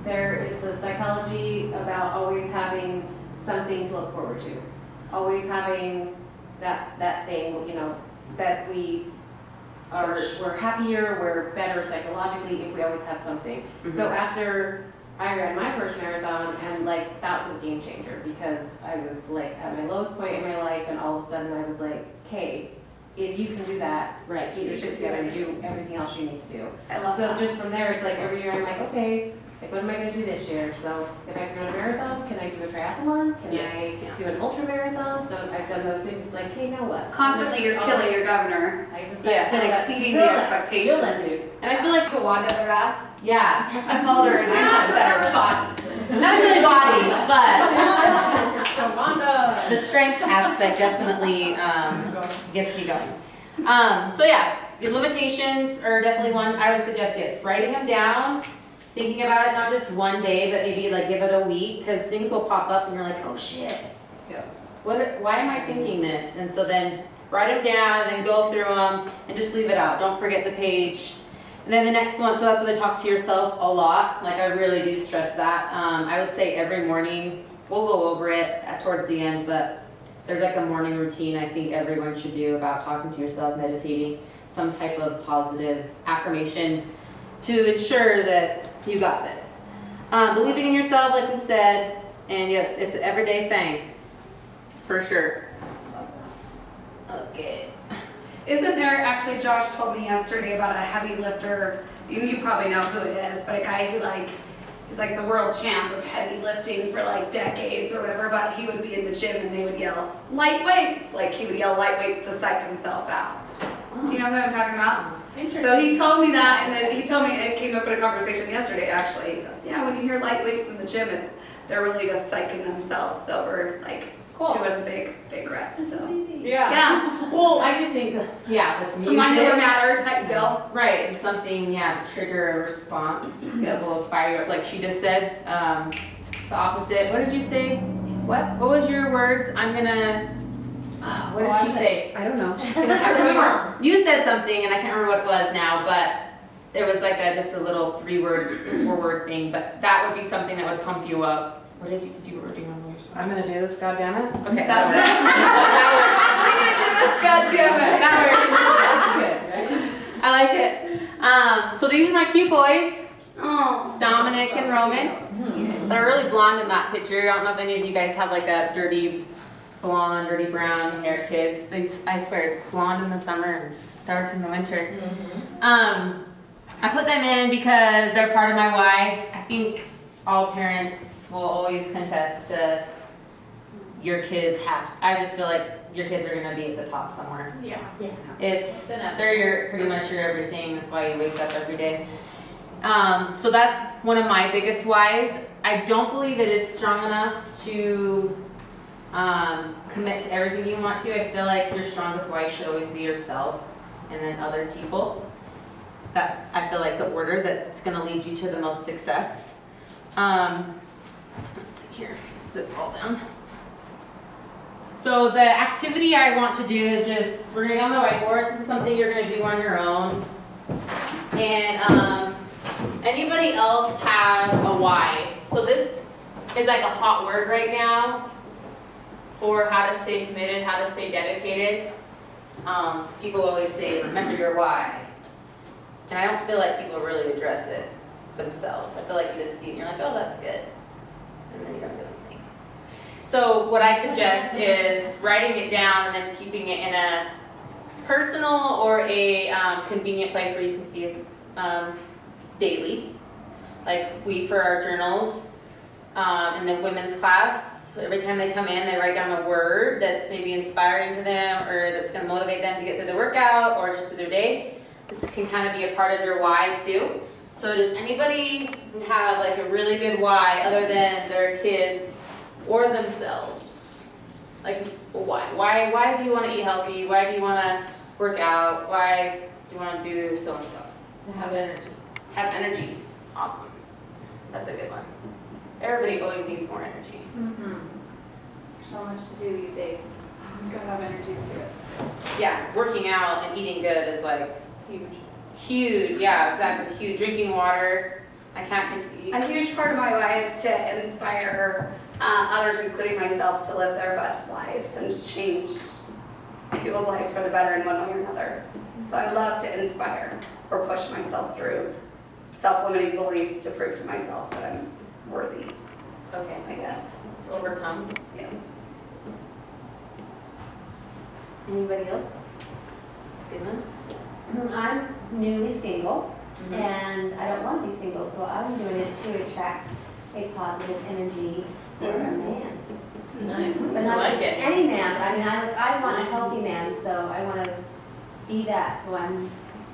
there is the psychology about always having something to look forward to. Always having that thing, you know, that we're happier, we're better psychologically if we always have something. So after I ran my first marathon, and like that was a game changer because I was like at my lowest point in my life, and all of a sudden I was like, okay, if you can do that, right, get your shit together and do everything else you need to do. I love So that. just from there, it's like every year I'm like, okay, like what am I gonna do this year? So if I can run a marathon, can I do a triathlon? Can I do an ultra marathon? So I've done those things. It's like, hey, now what? Constantly you're killing your governor I just Yeah. and exceeding the expectations. And I feel like, To Wanda their ass. yeah, I'm older and I have a better body. not really body, but Wanda. the strength aspect definitely gets me going. So yeah, your limitations are definitely one. I would suggest, yes, writing them down, thinking about it not just one day, but maybe like give it a week, because things will pop up and you're like, oh shit. Yeah. Why am I thinking this? And so then write them down and then go through them and just leave it out. Don't forget the page. And then the next one, so that's where they talk to yourself a lot. Like I really do stress that. I would say every morning, we'll go over it towards the end, but there's like a morning routine I think everyone should do about talking to yourself, meditating, some type of positive affirmation to ensure that you got this. Believing in yourself, like we've said, and yes, it's an everyday thing, for sure. Okay. Isn't there, actually Josh told me yesterday about a heavy lifter, you probably know who it is, but a guy who he's like the world champ of heavy lifting for like decades or whatever, but he would be in the gym and they would yell, light weights! Like he would yell light weights to psych himself out. Do you know who I'm talking about? So he told me that, and then he told me, it came up in a conversation yesterday actually, he goes, yeah, when you hear light weights in the gym, they're really just psyching themselves, so we're like doing big reps, so. Yeah. Well, I do think, like Some minor matter type deal. Right, it's something, to trigger a response that will fire you up, like she just said. The opposite. What did you say? What was your words? I'm gonna. What did she say? I don't know. I remember. You said something, and I can't remember what it was now, but there was like just a little 4-word thing. But that would be something that would pump you up. What did you wording on yours? I'm gonna do this, goddammit. Okay, That's that works. I like it. So these are my cute boys, Oh. Dominic and Roman. So they're really blonde in that picture. I don't know if any of you guys have like a dirty blonde, dirty brown hair kids. I swear it's blonde in the summer and dark in the winter. I put them in because they're part of my why. I think all parents will always contest to your kids I just feel like your kids are gonna be at the top somewhere. Yeah. They're pretty much your everything. That's why you wake up every day. So that's one of my biggest whys. I don't believe it is strong enough to commit to everything you want to. I feel like your strongest why should always be yourself and then other people. That's, I feel like, the order that's gonna lead you to the most success. Let's see here, zip it all down. So the activity I want to do is just, we're gonna get on the whiteboard. This is something you're gonna do on your own. And anybody else have a why? So this is like a hot word right now. for how to stay committed, how to stay dedicated, people always say, remember your why. And I don't feel like people really address it themselves. I feel like you just see it and you're like, oh, that's good. And then you don't do anything. So what I suggest is writing it down and then keeping it in a personal or a convenient place where you can see it daily. Like we, for our journals, in the women's class, every time they come in, they write down a word that's maybe inspiring to them or that's going to motivate them to get through the workout or just through their day. This can kind of be a part of your why too. So does anybody have like a really good why other than their kids or themselves? Like why? Why do you want to eat healthy? Why do you want to work out? Why do you want to do so and so? To have energy. Have energy. Awesome. That's a good one. Everybody always needs more energy. So much to do these days. You gotta have energy to do it. Yeah, working out and eating good is like Huge. huge. Yeah, exactly. Huge. Drinking water. I can't continue. A huge part of my why is to inspire others, including myself, to live their best lives and to change people's lives for the better in one way or another. So I love to inspire or push myself through self-limiting beliefs to prove to myself that I'm worthy, Okay. I guess. So overcome. Yeah. Anybody else? Good one. I'm newly single, and I don't want to be single, so I'm doing it to attract a positive energy for a man. Nice. But I not like just it. any man, but I mean, I want a healthy man, so I want to be that, so I'm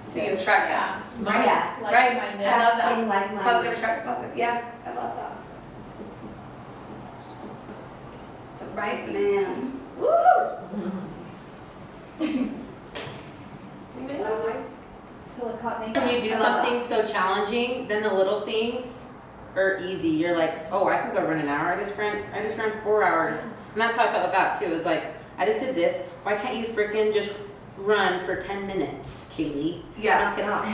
So you attract that. yeah, Right. Like-minded. I love that. attracting like-minded. Positive attracts positive. Yeah, I love that. The right man. Till it caught me. When you do I love something so challenging, then the little things are easy. You're like, oh, I can go run an hour. I just ran 4 hours. And that's how I felt with that too. It was like, I just did this. Why can't you freaking just run for 10 minutes, Kayley? Yeah. Knock it off.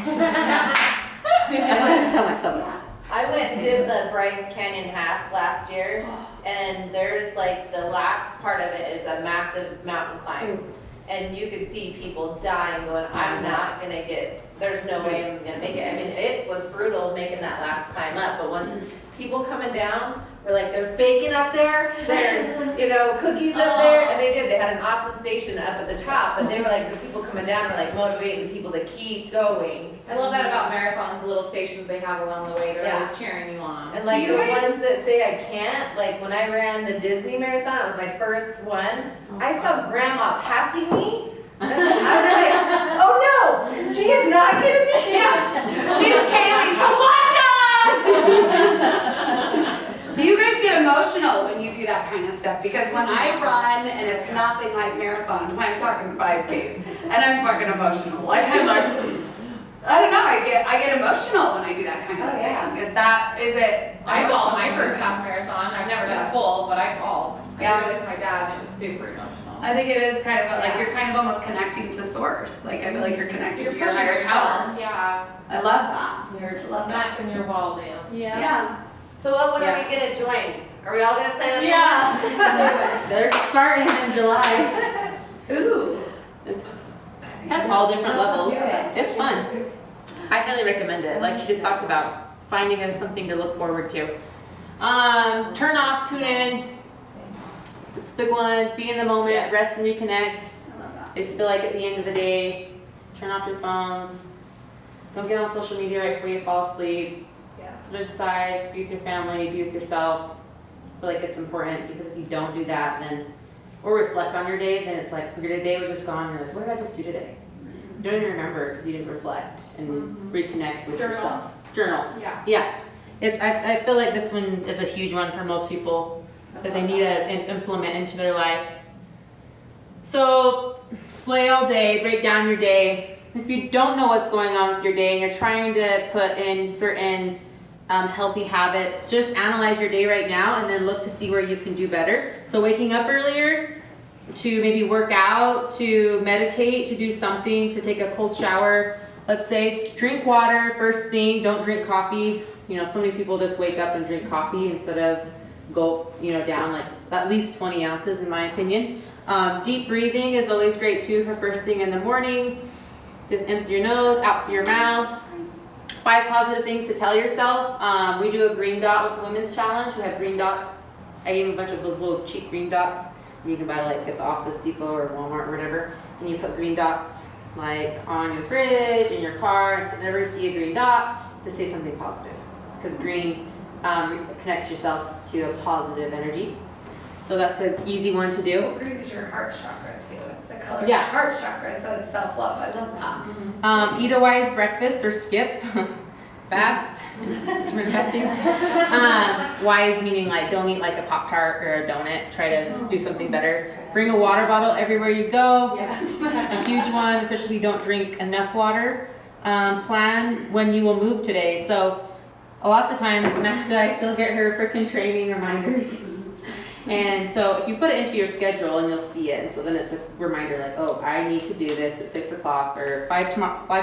That's what I tell myself that. I went and did the Bryce Canyon half last year, and there's like the last part of it is a massive mountain climb. And you could see people dying going, I'm not gonna there's no way I'm gonna make it. I mean, it was brutal making that last climb up, but once people coming down, were like, there's bacon up there, there's, cookies up there, and they had an awesome station up at the top, but they were like, the people coming down were like motivating people to keep going. I love that about marathons, the little stations they have along the way, they're Yeah. always cheering you on. And like Do the you guys- ones that say I can't, like when I ran the Disney marathon, it was my first one, I saw grandma passing me. And I was like, oh no, she is not gonna be here. She's Kayley to London! Do you guys get emotional when you do that kind of stuff? Because when I run, and it's nothing like marathons, I'm talking 5Ks, and I'm fucking emotional. Like, I'm like, I don't know, I get emotional when I do that kind of thing. yeah. Is it? I bawled my emotional? first half marathon, I've never done a full, but I bawled. Yeah. I did it with my dad and it was super emotional. I think it is kind of like you're kind of almost connecting to source. Like I feel like you're connecting You're to your pushing higher yourself, power. yeah. I love that. You're Love that. smacking your wall down. Yeah. So when Yeah. are we gonna join? Are we all gonna sign up? Yeah. They're starting in July. Ooh. It has all different levels. Do it. It's fun. I highly recommend it. Like she just talked about, finding something to look forward to. Turn off, tune in. It's a big one. Be in the moment, rest and reconnect. I love that. I just feel like at the end of the day, turn off your phones. Don't get on social media right before you fall asleep. Yeah. Put it aside, be with your family, be with yourself. I feel like it's important because if you don't do that, then, or reflect on your day, then it's like your day was just gone. You're like, what did I just do today? You don't even remember because you didn't reflect and reconnect with Journal. yourself. Journal. Yeah. Yeah. I feel like this one is a huge one for most people that they need to implement into their life. So, slay all day, break down your day. If you don't know what's going on with your day and you're trying to put in certain healthy habits, just analyze your day right now and then look to see where you can do better. So waking up earlier, to maybe work out, to meditate, to do something, to take a cold shower. Let's say drink water first thing, don't drink coffee. So many people just wake up and drink coffee instead of gulp, down like at least 20 ounces in my opinion. Deep breathing is always great too for first thing in the morning. Just in through your nose, out through your mouth. 5 positive things to tell yourself. We do a green dot with the Women's Challenge. We have green dots. I gave a bunch of those little cheap green dots. You can buy like at the Office Depot or Walmart or whatever. And you put green dots like on your fridge, in your car, and so whenever you see a green dot, to say something positive. Because green connects yourself to a positive energy. So that's an easy one to do. Well, green is your heart chakra too. It's the color Yeah. of the heart chakra, so it's self-love. I love that. Eat a wise breakfast or skip. Fast. Fasting. Wise meaning like don't eat like a Pop-Tart or a donut. Try to do something better. Bring a water bottle everywhere you go. Yes. A huge one, especially if you don't drink enough water. Plan when you will move today. So a lot of times, Amanda, I still get her freaking training reminders. And so if you put it into your schedule and you'll see it, and so then it's a reminder like, oh, I need to do this at 6 o'clock or 5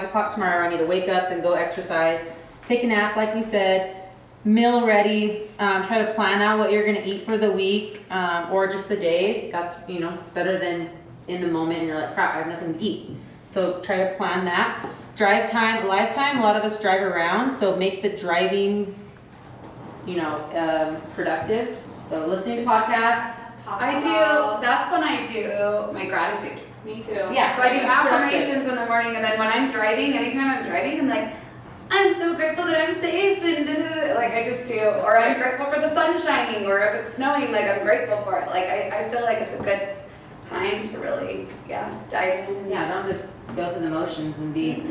o'clock tomorrow. I need to wake up and go exercise, take a nap like we said, meal ready, try to plan out what you're gonna eat for the week or just the day. That's, it's better than in the moment and you're like, crap, I have nothing to eat. So try to plan that. Drive time, lifetime, a lot of us drive around, so make the driving, productive. So listening to podcasts. I do, that's when I do my gratitude. Me too. Yeah, so I do affirmations in the morning, and then when I'm driving, anytime I'm driving, I'm like, I'm so grateful that I'm safe, and like I just do. Or I'm grateful for the sun shining, or if it's snowing, like I'm grateful for it. Like I feel like it's a good time to really, dive in. Yeah, don't just go through the motions and be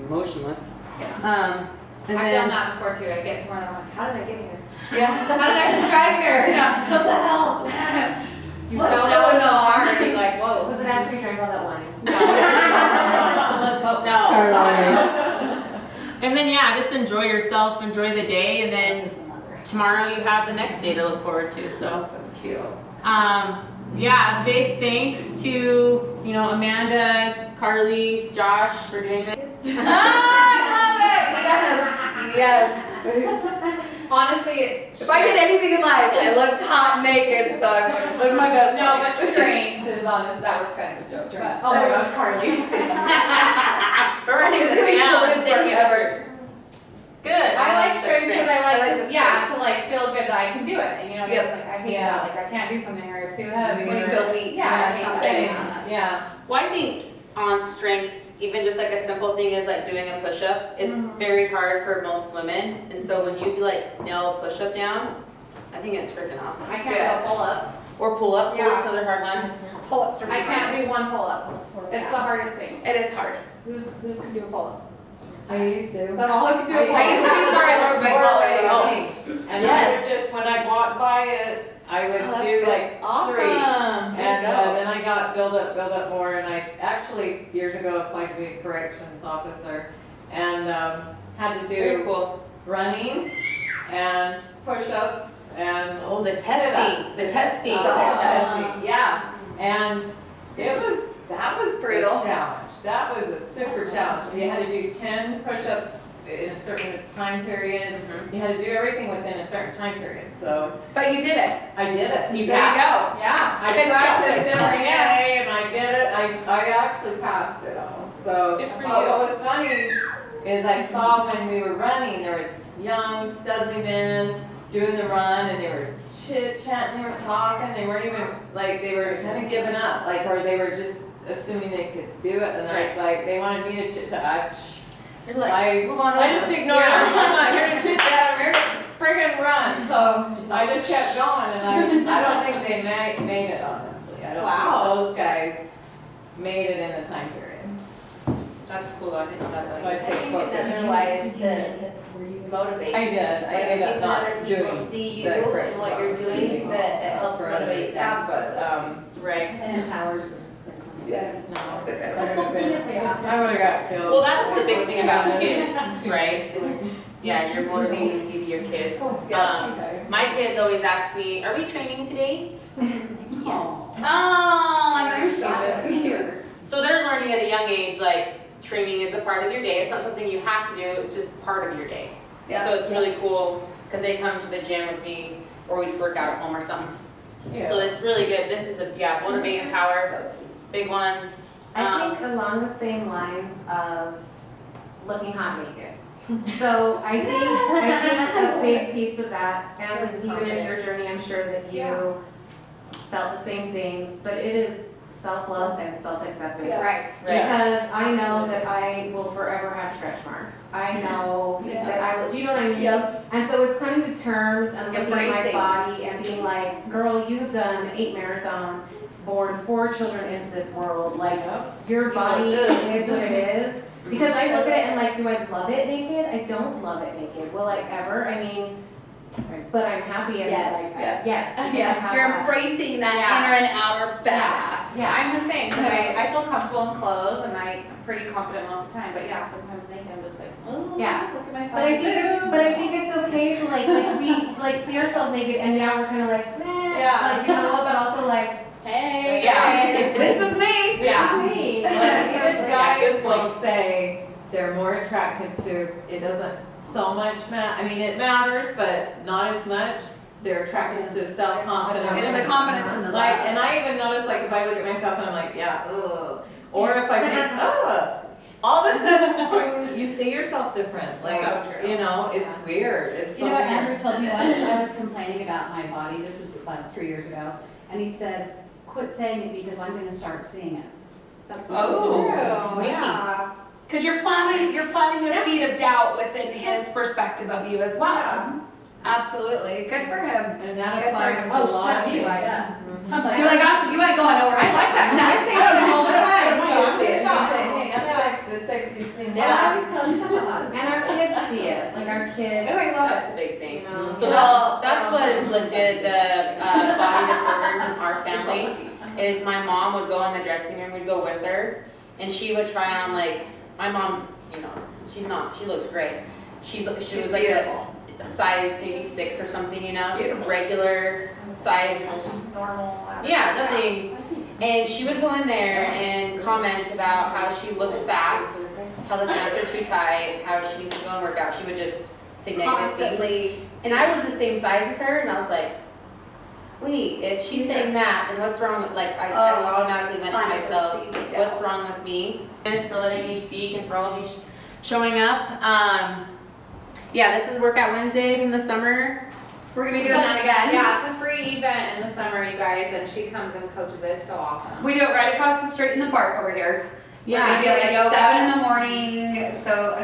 emotionless. Yeah. And I've then, done that before too. I get somewhere and I'm like, how did I get here? Yeah. How did I just drive here? Yeah. What the hell? You Let's don't go know no. so hard. And you're like, whoa. Was it after you drank all that wine? Let's hope no. and then just enjoy yourself, enjoy the day, and then tomorrow you have the next day to look forward to. So cute. Big thanks to Amanda, Carly, Josh for doing this. Yes. Honestly, If I did anything in life, I looked hot and naked, so I'm going to live my best no, life. but strength is honest. That was kind of a joke. But, Oh my gosh, Carly. We're writing It's this gonna be down. quoted forever. Good. I like strength because I like, I like the to like feel good that I can do it. And Yep. like I hate that. Like I can't do something or it's too heavy. When you or- feel weak, Yeah, you know, I hate something. saying. Yeah. Well, I think on strength, even just like a simple thing is like doing a push-up. It's very hard for most women, and so when you nail a push-up down, I think it's freaking awesome. I can't go pull up. Or pull up. Yeah. Pull up's another hard one. Pull-ups are I can't do hardest. one pull up. It's the hardest thing. It is hard. Who can do a pull up? I used to. Then all who can do a pull up. I used to before I learned my doorway pull-up. things. And Yes. I would just, when I walked by it, I would that's do good. like Awesome. 3. There you And go. then I got build up more, and I actually years ago applied to be a corrections officer, and had to Very do cool. running and push-ups and Oh, the sit-ups. testing. The testing. Yeah, and that was Brutal. a challenge. That was a super challenge. You had to do 10 push-ups in a certain time period. You had to do everything within a certain time period. So But you did it. I did it. You There you passed. go. Yeah, I Good job. practiced every Yeah. day and I did it. I actually passed it all. So Good for what you. was funny is I saw when we were running, there was young, studly men doing the run, and they were chit-chatting, they were talking, they weren't even, like, they were kind of giving up, like, or they were just assuming they could do it, and I was like, they wanted me to chit-chat. You're like, move on I over. just ignored it. I'm not here to chit-chat, I'm here to friggin' run. So I just kept going, and I don't think they made it, honestly. I don't think those guys made it in the time period. That's cool. I didn't know that. So I stayed focused. Another way is to motivate. I did. I ended up Even other not people doing see you the correct and what you're things. doing, that it helps For other motivate reasons, them. but, Right. And empowers them. Yes. no, That's a good I one. would have been, I would have got killed. Well, that's the big thing about kids, right? Is, you're motivating either your kids. My kids always ask me, "Are we training today?" Oh, they're so cute. So they're learning at a young age, like training is a part of your day. It's not something you have to do. It's just part of your day. Yeah. So it's really cool because they come to the gym with me or we just work out at home or something. So it's really good. This is motivate, empower, big ones. I think along the same lines of looking hot naked. So I think a big piece of that, and even in your journey, I'm sure that you felt the same things, but it is self-love and self-acceptance. Right. Because I know that I will forever have stretch marks. I know that I will, do you know what I mean? Yep. And so it's coming to terms and looking at my Embracing. body and being like, girl, you've done 8 marathons, born 4 children into this world. Like, your body is what it is. Because I look at it and like, do I love it naked? I don't love it naked. Will I ever? I mean, but I'm happy and Yes, like, yes. yes. I Yeah. have You're that. embracing that Yeah. inner and outer badass. Yeah, I'm the same, because I feel comfortable in clothes, and I'm pretty confident most of the time, but yeah, sometimes naked, I'm just like, oh, Yeah. look at myself. But I think it's okay to like we see ourselves naked and yeah, we're kind of like, meh, Yeah. like, you know what, but also like, Hey. Yeah. This is me. Yeah. this is me. Even guys will say they're more attracted to, it doesn't so much I mean, it matters, but not as much. They're attracted to self-confident It's the women. confidence in the Like, love. and I even notice, like, if I look at myself and I'm like, yeah, ugh. Or if I think, ugh. All of a sudden, you see yourself different. Like, So true. you know, it's weird. It's so You know what weird. Andrew told me once? I was complaining about my body. This was like 3 years ago. And he said, quit saying it because I'm going to start seeing it. That's Oh, True, yeah. Because you're planting a seed of doubt within his perspective of you as well. Absolutely. Good for him. And that Good applies for to a Oh, lot shut of me things. right up. I'm like, You're like, you ain't going nowhere. I like that. I say shit all the time, so I'm say it. gonna stop. Say, hey, I'm the sexiest thing. well, I always tell you about And our kids see it, like our kids. Oh, I love That's a big thing. You know, So that's what inflicted the body disorders in our family. Is my mom would go in the dressing room, we'd go with her, and she would try on like, my mom's, you know, she looks great. She was like a size maybe 6 or something, you know, just a regular size. Normal. Yeah, nothing. And she would go in there and comment about how she looked fat, how the pants are too tight, how she needs to go and work out. She would just say negative things. Constantly. And I was the same size as her, and I was like, wait, if she's saying that, then what's wrong with, like, I automatically went to planted the myself, seed of what's doubt. wrong with me? Thanks for letting me speak and for all of you showing up. Yeah, this is Workout Wednesday from the summer. We're gonna be doing that again. Yeah, it's a free event in the summer, you guys, and she comes and coaches it. It's so awesome. We do it right across the street in the park over here. Yeah, We do like yoga. 7 in the morning. So,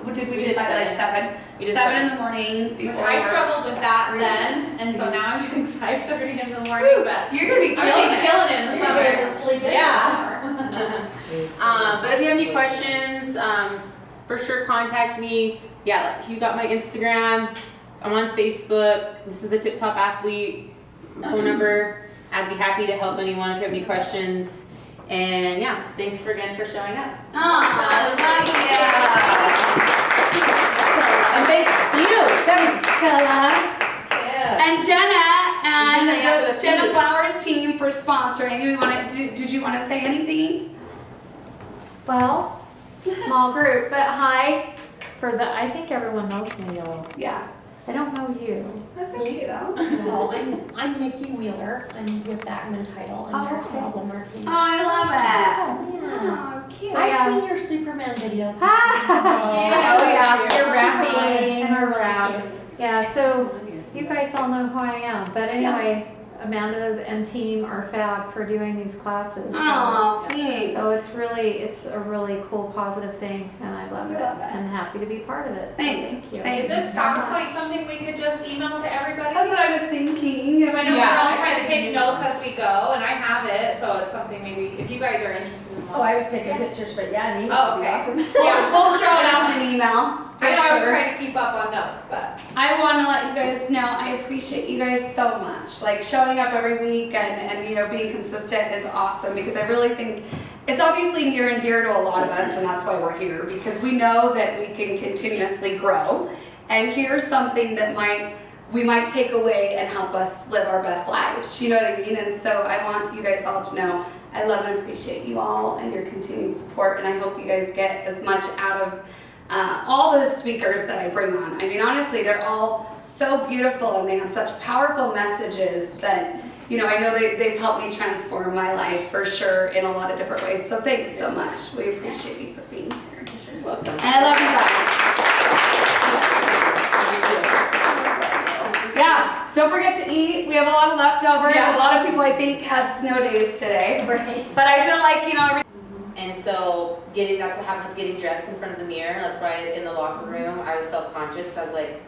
what did we We did decide? Like 7? We did 7 in the morning. Which before I work. struggled with that Really? then, and so now I'm doing 5:30 in the morning, but You're gonna be I'm killing gonna be it. killing it in the You're summer. gonna be able to sleep in. Yeah. But if you have any questions, for sure contact me. Yeah, like, you got my Instagram. I'm on Facebook. This is the Tip Top Athlete phone number. I'd be happy to help anyone if you have any questions. And yeah, thanks again for showing up. And thanks to you. Thanks, Killa. Yeah. And Jenna and Jenna, yeah, for the Jenna food. Flowers team for sponsoring. Did you want to say anything? Well, small group, but hi. I think everyone knows me though. Yeah. I don't know you. That's okay though. Well, I'm Nikki Wheeler. I'm with Backman Title. I'm their sales and marketing. Oh, I love it. Oh, yeah. Oh, cute. So I've seen your Superman videos. Oh, yeah. You're rapping. Thank And our you. raps. Yeah, so you guys all know who I am. But anyway, Amanda and team are fab for doing these classes. Oh, thanks. So it's a really cool, positive thing, and I love it. Love it. And happy to be part of it. So Thanks. thank you. Thanks. Is this PowerPoint something we could just email to everybody? That's what I was thinking. Because I know Yeah, we're all I trying to think take we notes as we go, and I have it, so it's something maybe, if you guys are interested in. Oh, I was taking pictures, but yeah, an email Oh, would be okay. awesome. Yeah, we'll throw it out in an email. For I know I was sure. trying to keep up on notes, but. I want to let you guys know I appreciate you guys so much. Like showing up every week and you know being consistent is awesome because I really think it's obviously near and dear to a lot of us and that's why we're here because we know that we can continuously grow and here's something that we might take away and help us live our best lives. You know what I mean? And so I want you guys all to know I love and appreciate you all and your continued support and I hope you guys get as much out of all the speakers that I bring on. I mean, honestly, they're all so beautiful and they have such powerful messages that, you know, I know they've helped me transform my life for sure in a lot of different ways. So thanks so much. We appreciate you for being here. You're welcome. And I love you guys. Yeah, don't forget to eat. We have a lot of leftovers. A lot of people, I think, had snow days today. Right. But I feel like, you know, And so that's what happened with getting dressed in front of the mirror. That's why in the locker room I was self-conscious because I was like,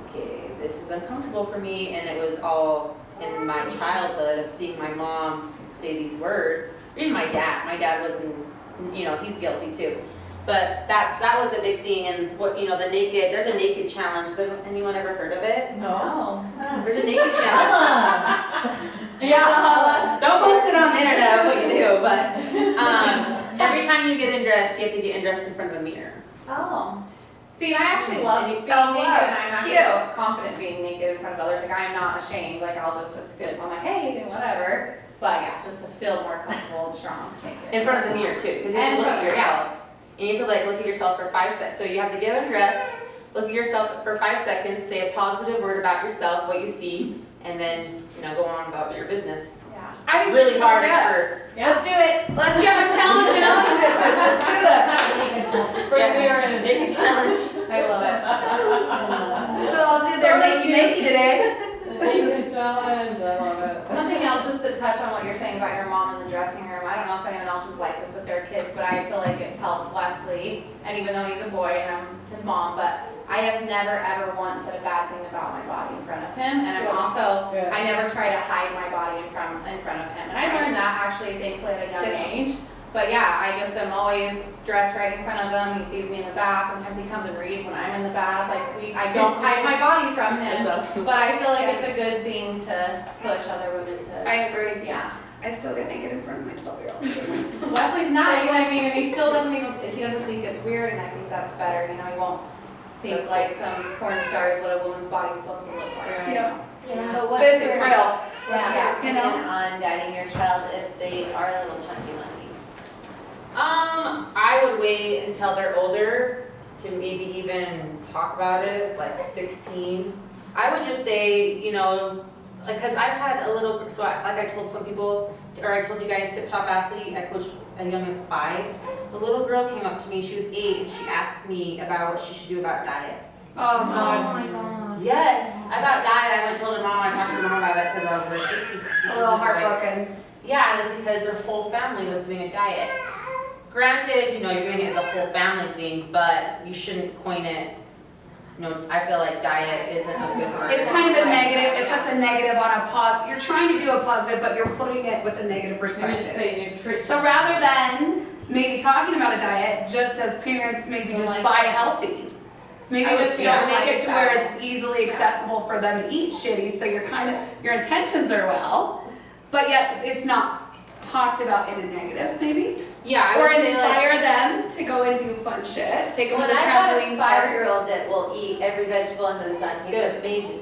okay, this is uncomfortable for me. And it was all in my childhood of seeing my mom say these words. Even my dad. My dad wasn't, you know, he's guilty too. But that was a big thing. And what, you know, there's a naked challenge. Has anyone ever heard of it? No. There's a naked challenge. Yeah, don't post it on the internet of what you do, but every time you get undressed, you have to get undressed in front of a mirror. Oh. See, and I actually love being naked, and I'm actually confident being naked in front of others. Like, I'm not ashamed. Like, it's good. I'm like, hey, whatever. But yeah, just to feel more comfortable and strong naked. In front of the mirror, too, because you have to look at yourself. And you have to, like, look at yourself for 5 seconds. So you have to get undressed, look at yourself for 5 seconds, say a positive word about yourself, what you see, and then, you know, go on about your business. Yeah. It's really hard at first. let's do it. Let's have a challenge in all the pictures. Let's do this. Bring the mirror in. Naked challenge. I love it. We'll all do their naked today. Naked challenge, I love it. Something else, just to touch on what you're saying about your mom in the dressing room. I don't know if anyone else is like this with their kids, but I feel like it's helped Wesley. And even though he's a boy and I'm his mom, but I have never ever once said a bad thing about my body in front of him. And I'm also, I never try to hide my body in front of him. And I learned that actually, thankfully, at a young age. But yeah, I just am always dressed right in front of him. He sees me in the bath. Sometimes he comes and reads when I'm in the bath. Like I don't hide my body from him. But I feel like it's a good thing to push other women to. I agree. Yeah. I still get naked in front of my 12-year-old. Wesley's not. I mean, and he still doesn't think it's weird, and I think that's better. You know, he won't think like some porn stars what a woman's body's supposed to look like. Right? Yeah. But what's This is your, real. Yeah, You know? on guiding your child if they are a little chunky monkey? I would wait until they're older to maybe even talk about it, like 16. I would just say, you know, because I've had a little, so I told some people, or I told you guys, Tip Top Athlete, I coached a young man 5. A little girl came up to me, she was 8, and she asked me about what she should do about diet. Oh, God. my God. Yes, about diet. I went and told her mom, I talked to her mom about it because I was like, this is A little heartbroken. Yeah, it was because their whole family was doing a diet. Granted, you know, you're doing it as a whole family thing, but you shouldn't coin it. You know, I feel like diet isn't a good word. It's kind of a negative. It puts a negative on a positive. You're trying to do a positive, but you're putting it with a negative Maybe perspective. just say nutrition. So rather than maybe talking about a diet, just as parents, maybe just buy healthy. Maybe I would just say don't a make it to where lifestyle. it's easily accessible for them to eat shitty, so you're kind of, your intentions are well, but yet it's not talked about in a negative, maybe? Yeah, I Or would say like, inspire them to go and do fun shit, take them Well, to the I've got a trampoline park. 5-year-old that will eat every vegetable under the sun. He's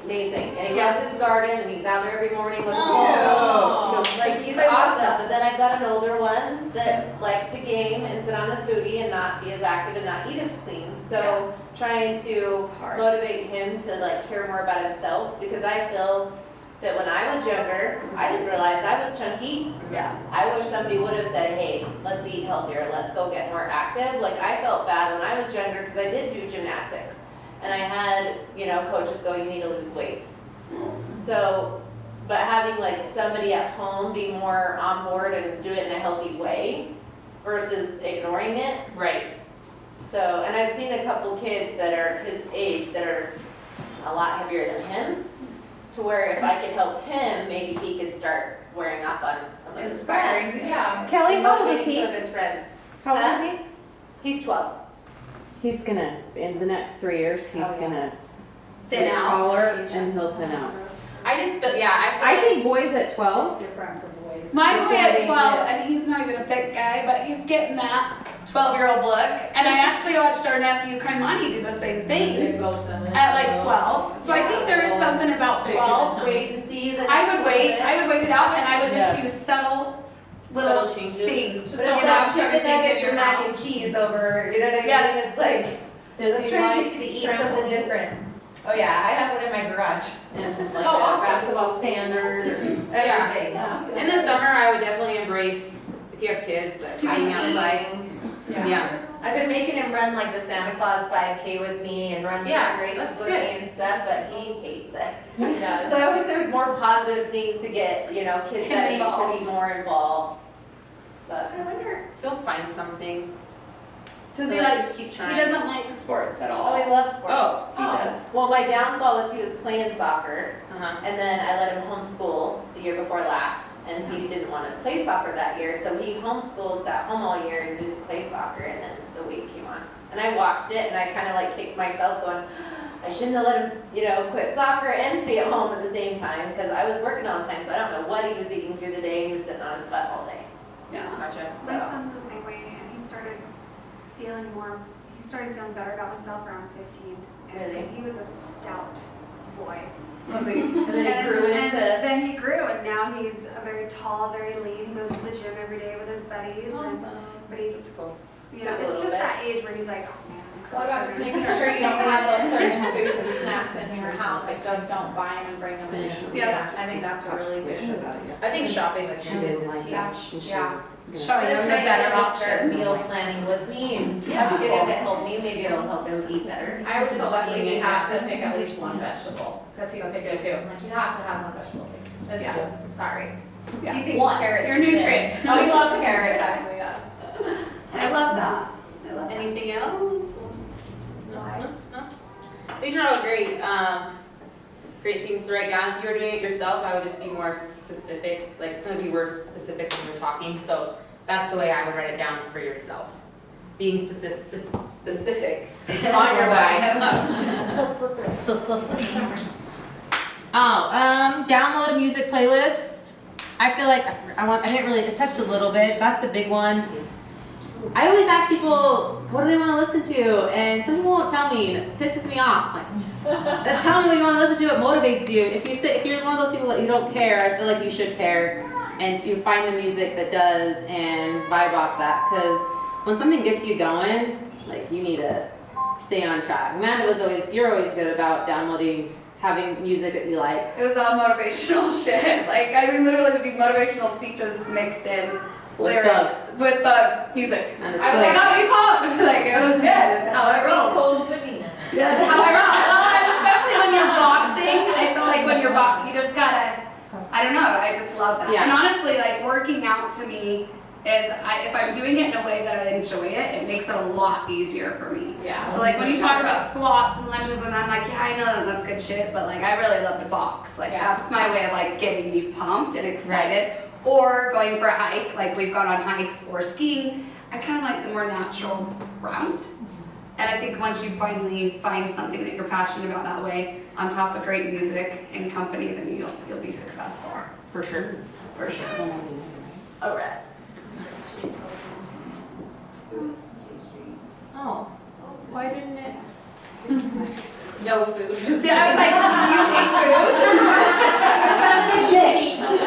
amazing. And he loves his garden and he's out there every morning looking Oh. Like he's awesome. But then I've got an older one that likes to game and sit on the foodie and not be as active and not eat as clean. So trying to motivate him to like care more about himself, because I feel that when I was younger, I didn't realize I was chunky. Yeah. I wish somebody would have said, hey, let's eat healthier, let's go get more active. Like I felt bad when I was younger because I did do gymnastics. And I had, you know, coaches go, you need to lose weight. So, but having like somebody at home be more on board and do it in a healthy way versus ignoring it. right. So, and I've seen a couple kids that are his age that are a lot heavier than him, to where if I could help him, maybe he could start wearing off on some of his Inspiring. friends. Yeah. Kelly, how old is Motivate he? some of his friends. How old is he? He's 12. He's gonna, in the next 3 years, he's gonna Thin get out. taller and he'll thin out. I just feel, I feel I like think boys at 12, different from boys. My boy at Before 12, they and he's not even a thick guy, but he's getting that 12-year-old look. And I actually watched our nephew Kaimani do the same thing at like 12. So I think there is something about 12. Wait and see. I would wait it out, and I would just do subtle little Subtle changes. things. But it's not chicken nuggets and mac and cheese over, you know what I mean? Yes. It's like, Does let's he try to like get you to eat trampolines? something different. Oh yeah, I have one in my garage. And like Oh, a awesome. basketball standard? Everything. In the summer, I would definitely embrace, if you have kids, like hiding outside. Yeah. I've been making him run like the Santa Claus 5K with me and run Yeah, some races that's with good. me and stuff, but he hates it. He does. So I wish there was more positive things to get, you know, kids that age to Involved. be more involved. But I wonder. He'll find something. Does So he like, just keep he trying. doesn't like sports at Oh, all. he loves sports. Oh, he does. Well, my downfall was he was playing soccer, Uh-huh. and then I let him homeschool the year before last, and he didn't want to play soccer that year, so he homeschooled, sat home all year and didn't play soccer, and then the week came on. And I watched it, and I kind of like kicked myself going, I shouldn't have let him, you know, quit soccer and stay at home at the same time, because I was working all the time, so I don't know what he was eating through the day, and he was sitting on his butt all day. Yeah. Gotcha. My son's the same way, and he started feeling better about himself around 15. Really? Because he was a stout boy. And then he grew And into, then he grew, and now he's a very tall, very lean. He goes to the gym every day with his buddies. And, but he's, cool. you know, A it's little just bit. that age where he's like, oh man, I'm What about just making sure you don't have those certain foods and snacks in your house, like just don't buy them and bring them in? Yeah. I think that's a really good. I think shopping with kids is huge. Yeah. Showing them the Try better to start option. meal planning with me and have you get him to help me, maybe it'll help him eat better. I always tell Leslie he has to pick at least one vegetable, because he's picky too. Like, you have to have one vegetable. It's Yeah. just, sorry. Yeah. He thinks One. carrots Your is good. nutrients. Oh, he loves carrots, exactly, yeah. I love that. I love that. Anything else? No? These are all great, great things to write down. If you were doing it yourself, I would just be more specific. Like some of you were specific when you were talking, so that's the way I would write it down for yourself. Being specific on your way. Download a music playlist. I feel like I didn't really, it touched a little bit. That's a big one. I always ask people, what do they want to listen to? And some people won't tell me, and it pisses me off. Like, tell me what you want to listen to, it motivates you. If you're one of those people that you don't care, I feel like you should care. And you find the music that does and vibe off that. Because when something gets you going, like you need to stay on track. You're always good about downloading, having music that you like. It was all motivational shit. Like, I mean, literally would be motivational speeches mixed in lyrics with the music. And I was like, oh, you pumped. Like, it was good. It's how I roll. Yeah, that's how I roll. Well, and especially when you're boxing, I feel like when you're boxing, you just gotta, I don't know, I just love that. Yeah. And honestly, like, working out to me is, if I'm doing it in a way that I enjoy it, it makes it a lot easier for me. Yeah. So like when you talk about squats and lunges, and I'm like, yeah, I know that that's good shit, but like I really love to box. Like Yeah. that's my way of like getting me pumped and excited. Or going for a hike, like we've gone on hikes or skiing. I kind of like the more natural route. And I think once you finally find something that you're passionate about that way, on top of great music and company, then you'll be successful. For sure. For sure. All right. Oh, why didn't it? No food. See, I was like, do you hate food?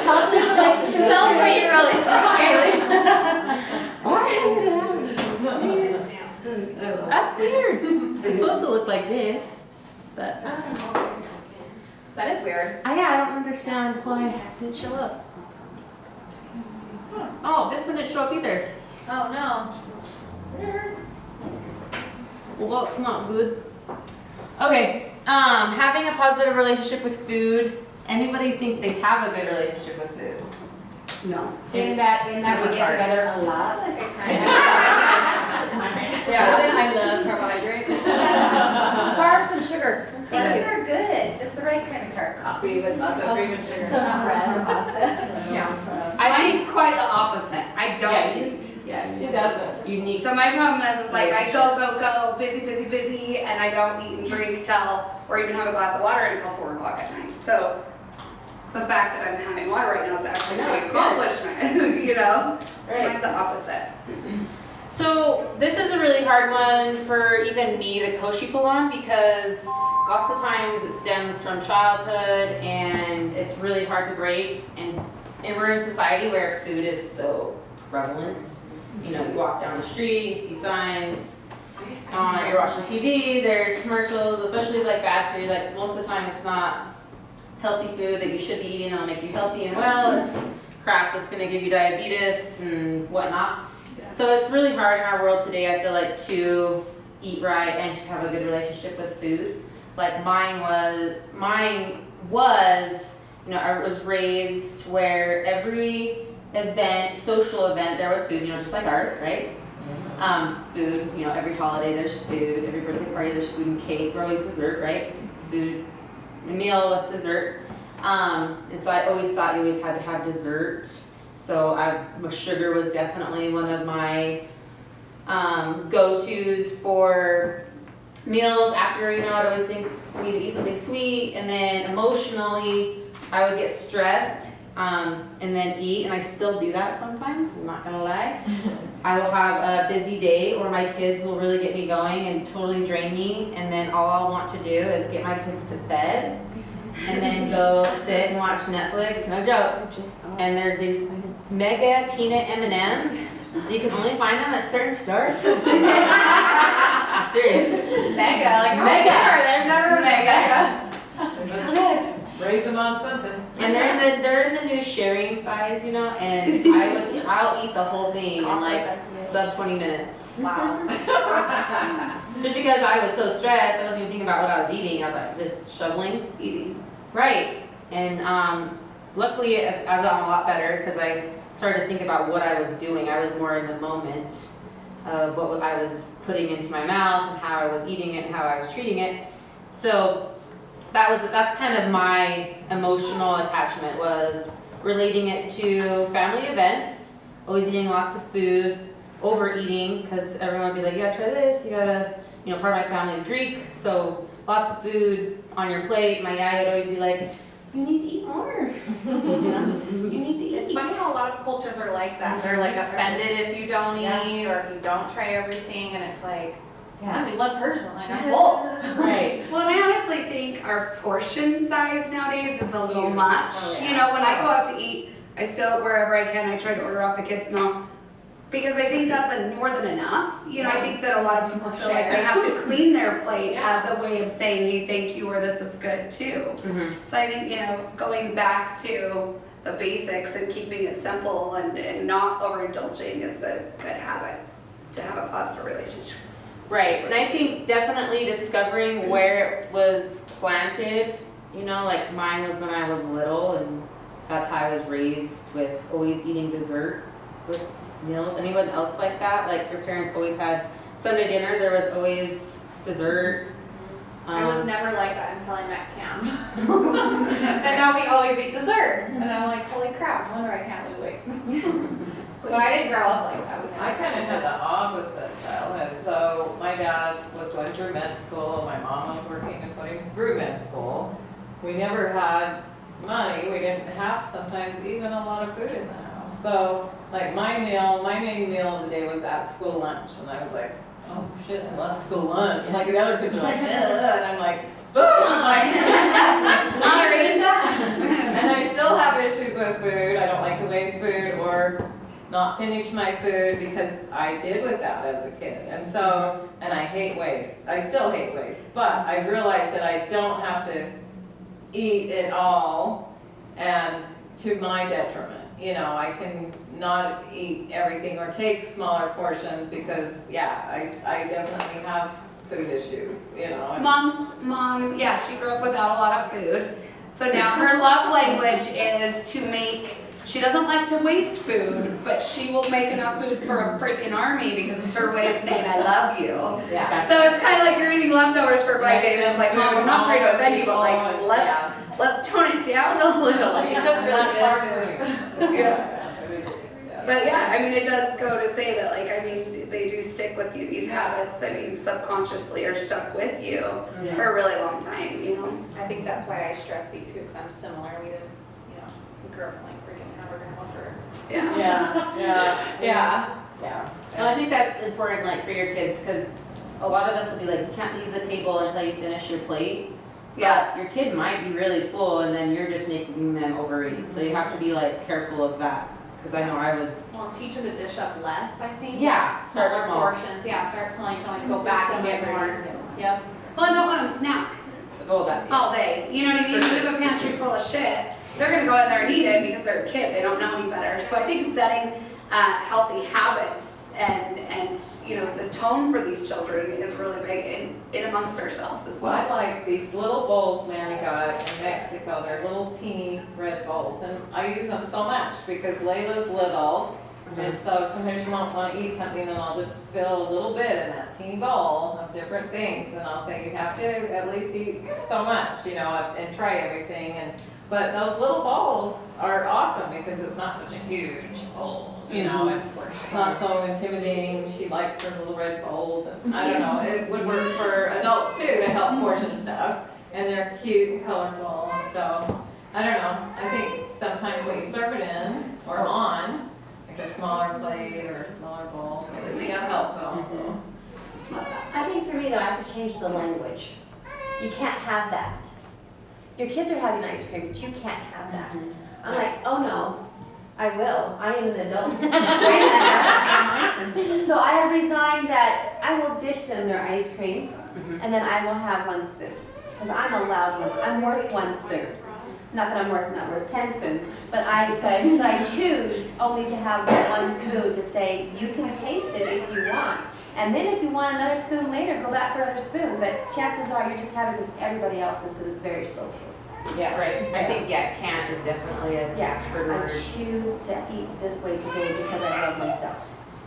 Positive relationship. Tell us what you really Why? That's weird. It's supposed to look like this, but That is weird. I don't understand why it didn't show up. Oh, this one didn't show up either. Oh, no. Well, that's not good. Okay, having a positive relationship with food. Anybody think they have a good relationship with food? No. In that we get together a lot. Yeah. I love carbohydrates. Carbs and sugar. Carbs are good, just the right kind of carbs. Coffee with lots of cream and sugar. So not bread or pasta. Yeah. Mine's quite the opposite. I don't Yeah, eat. Yeah, She doesn't. unique. So my problem is like I go, busy, and I don't eat and drink till, or even have a glass of water until 4 o'clock at night. So the fact that I'm having water right now is actually I know, an it's accomplishment, you know? Right. Mine's the opposite. So this is a really hard one for even me to coach people on because lots of times it stems from childhood and it's really hard to break and and we're in society where food is so prevalent. You know, you walk down the street, you see signs, you're watching TV, there's commercials, especially like bad food. Like most of the time it's not healthy food that you should be eating that'll make you healthy and well. It's crap that's gonna give you diabetes and whatnot. So it's really hard in our world today, I feel like, to eat right and to have a good relationship with food. Like mine was, you know, I was raised where every event, social event, there was food, you know, just like ours, right? Food, you know, every holiday there's food, every birthday party there's food and cake, we're always dessert, right? It's food, a meal with dessert. And so I always thought you always had to have dessert. So sugar was definitely one of my go-tos for meals after, you know, I'd always think I need to eat something sweet. And then emotionally, I would get stressed and then eat, and I still do that sometimes, I'm not gonna lie. I will have a busy day where my kids will really get me going and totally drain me, and then all I'll want to do is get my kids to bed and then go sit and watch Netflix, no joke. And there's these mega peanut M&Ms. You can only find them at certain stores. I'm serious. Mega, like Mega. they're never mega. They're so good. Raise them on something. And they're in the new sharing size, you know, and I'll eat the whole thing in like sub 20 minutes. Wow. Just because I was so stressed, I wasn't even thinking about what I was eating. I was like just shoveling, eating. Right. And luckily I've gotten a lot better because I started to think about what I was doing. I was more in the moment of what I was putting into my mouth and how I was eating it and how I was treating it. So that's kind of my emotional attachment, was relating it to family events, always eating lots of food, overeating, because everyone would be like, you gotta try this, you gotta, you know, part of my family is Greek, so lots of food on your plate. My yaya would always be like, you need to eat more. You need to eat. It's funny how a lot of cultures are like that. They're like offended if you don't eat or if you don't try everything, and it's like, I'm a one person, like I'm full. Right. Well, and I honestly think our portion size nowadays is a little much. Oh, yeah. You know, when I go out to eat, I still, wherever I can, I try to order off the kids' meal. Because I think that's more than enough. You know, I think that a lot of people feel like they have to clean their plate as a way of saying, hey, thank you, or this is good too. Mm-hmm. So I think, you know, going back to the basics and keeping it simple and not overindulging is a good habit to have a positive relationship. Right, and I think definitely discovering where it was planted, you know, like mine was when I was little, and that's how I was raised, with always eating dessert with meals. Anyone else like that? Like your parents always had Sunday dinner, there was always dessert. I was never like that until I met Cam. And now we always eat dessert. And I'm like, holy crap, no wonder I can't lose weight. But I didn't grow up like that. I kind of had the opposite childhood. So my dad was going through med school, my mom was working and putting him through med school. We never had money. We didn't have sometimes even a lot of food in the house. So like my main meal of the day was at school lunch, and I was like, oh shit, it's not school lunch. Like the other kids are like, ugh, and I'm like, boom, and I still have issues with food. I don't like to waste food or not finish my food, because I did with that as a kid. And so, and I hate waste. I still hate waste, but I realized that I don't have to eat it all and to my detriment. You know, I can not eat everything or take smaller portions because, yeah, I definitely have food issues, you know. Mom, yeah, she grew up without a lot of food. So now her love language is to make, she doesn't like to waste food, but she will make enough food for a freaking army because it's her way of saying I love you. Yeah. So it's kind of like you're eating leftovers for breakfast. It's like, Mom, I'm not trying to offend you, but like, let's tone it down a little. She cooks really good food. Yeah. But yeah, I mean, it does go to say that, like, I mean, they do stick with you, these habits, I mean, subconsciously are stuck with you for a really long time, you know? I think that's why I stress eat too, because I'm similar. We didn't, you know, we grew up like freaking hamburger and whopper. Yeah. And I think that's important, like, for your kids, because a lot of us will be like, you can't leave the table until you finish your plate. Yeah. But your kid might be really full and then you're just making them overeat. So you have to be like careful of that. Because I know I was. Well, teach them to dish up less, I think. Yeah, start Smaller small. portions, yeah, start small, you can always go back and get more. Yep. Well, and don't let them snack Oh, that. all day. You know what I mean? For You have a pantry full of shit. They're gonna go in there and eat it because they're a kid. They don't know any better. So I think setting healthy habits and you know the tone for these children is really big in amongst ourselves as Well, I well. like these little bowls Manny got in Mexico. They're little teeny red bowls, and I use them so much because Layla's little, and so sometimes she won't want to eat something, and I'll just fill a little bit in that teeny bowl of different things, and I'll say you have to at least eat so much, you know, and try everything. But those little bowls are awesome because it's not such a huge bowl, you know, and it's not so intimidating. She likes her little red bowls, and I don't know, it would work for adults too to help portion stuff. And they're cute and colorful, and so, I don't know, I think sometimes what you serve it in or on, like a smaller plate or a smaller bowl, it helps also. I think for me though, I have to change the language. You can't have that. Your kids are having ice cream, but you can't have that. I'm like, oh no, I will. I am an adult. So I have resigned that I will dish them their ice cream, and then I will have 1 spoon. Because I'm allowed one. I'm worth 1 spoon. Not that I'm worth 10 spoons, but I choose only to have that 1 spoon to say, you can taste it if you want. And then if you want another spoon later, go back for another spoon. But chances are you're just having this everybody else's because it's very social. Yeah. Right. I think, can't is definitely a trigger I word. choose to eat this way today because I love myself.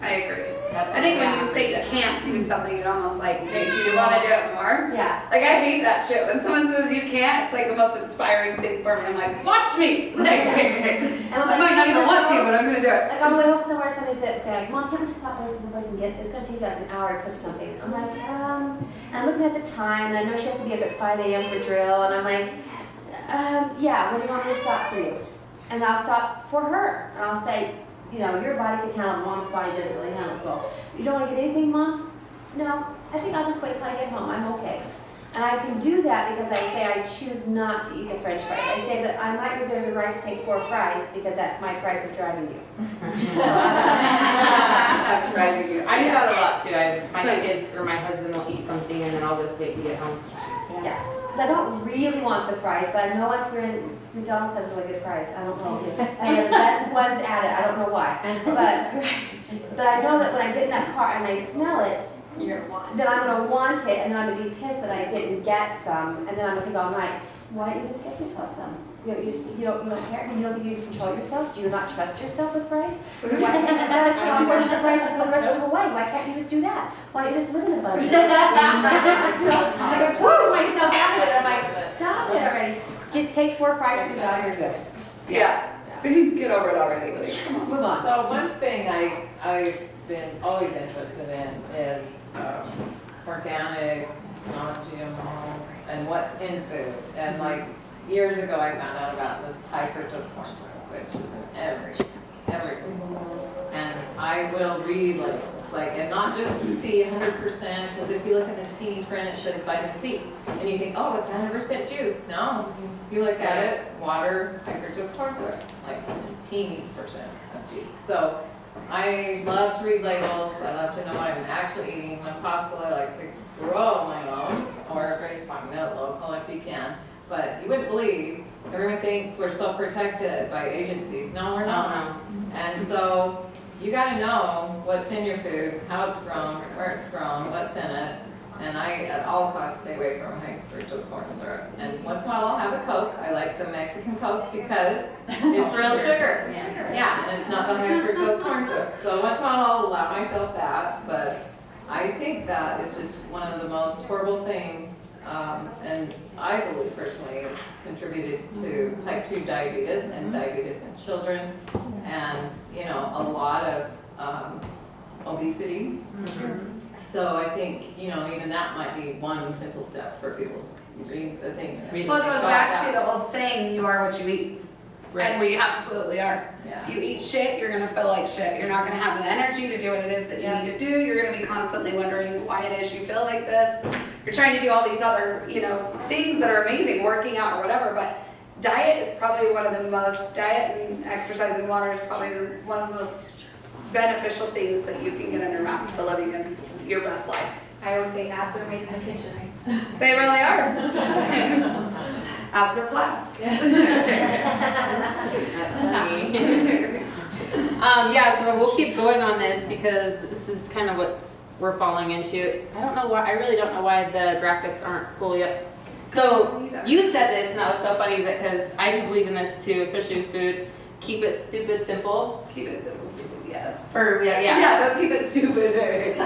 I agree. That's I think when yeah, you say you can't do something, it almost like makes you want to do it more. Yeah. Like I hate that shit. When someone says you can't, it's like the most inspiring thing for me. I'm like, watch me! Like, I might not even want to, but I'm gonna do it. Like on the way home somewhere, somebody said, like, Mom, can we just stop by some place and get, it's gonna take you like an hour to cook something. I'm like, and I'm looking at the time, and I know she has to be up at 5 a.m. for drill, and I'm like, yeah, what do you want me to stop for you? And I'll stop for her, and I'll say, you know, your body can handle it, Mom's body doesn't really handle it well. You don't want to get anything, Mom? No, I think I'll just wait till I get home, I'm okay. And I can do that because I say I choose not to eat the French fries. I say that I might reserve the right to take 4 fries because that's my price of driving you. I'm driving you. I do that a lot too. My kids or my husband will eat something and then I'll just wait to get home. Yeah, because I don't really want the fries, but I know once we're in, McDonald's has really good fries. I don't know. And they're the best ones at it. I don't know why. But I know that when I get in that car and I smell it, then I'm going to want it, and then I'm going to be pissed that I didn't get some, and then I'm going to think all night, why don't you just get yourself some? You don't care? You don't think you can control yourself? Do you not trust yourself with fries? Why can't you have a small portion of fries and go the rest of the way? Why can't you just do that? Why don't you just live in abundance? I'm throwing myself out of it. I'm like, stop it already. Take 4 fries from the dog, you're good. Yeah. Get over it already. Like, come on. Move on. So one thing I've been always interested in is organic, non-GMO, and what's in foods. And like years ago, I found out about this high fructose corn syrup, which is in everything. And I will read labels, and not just see 100%, because if you look in the teeny print, it says vitamin C, and you think, oh, it's 100% juice. No, you look at it, water, high fructose corn syrup, like teeny percent of juice. So I love to read labels. I love to know what I'm actually eating. When possible, I like to grow my own, or find it local if you can. But you wouldn't believe, everyone thinks we're so protected by agencies. No, we're not. And so you got to know what's in your food, how it's grown, where it's grown, what's in it. And I, at all costs, stay away from high fructose corn syrup. And once in a while, I'll have a Coke. I like the Mexican Cokes because it's real sugar. Yeah, and it's not the high fructose corn syrup. So once in a while, I'll allow myself that. But I think that is just one of the most horrible things. And I believe personally it's contributed to type 2 diabetes and diabetes in children, and a lot of obesity. So I think even that might be one simple step for people. Read the thing. Well, it goes back to the old saying, you are what you eat. Right. And we absolutely are. Yeah. If you eat shit, you're gonna feel like shit. You're not gonna have the energy to do what it is that you need to do. You're gonna be constantly wondering why it is you feel like this. you're trying to do all these other, you know, things that are amazing, working out or whatever, but diet is probably one of the most, diet and exercise and water is probably one of the most beneficial things that you can get in your mouth to living in your best life. I always say abs are made in the kitchen. They really are. Abs are flaps. That's funny. Yeah, so we'll keep going on this because this is kind of what we're falling into. I don't know why, I really don't know why the graphics aren't fully up. So you said this, and that was so funny because I do believe in this too, especially with food. Keep it stupid simple. Keep it simple, stupid, yes. Or yeah. Yeah, don't keep it stupid. It's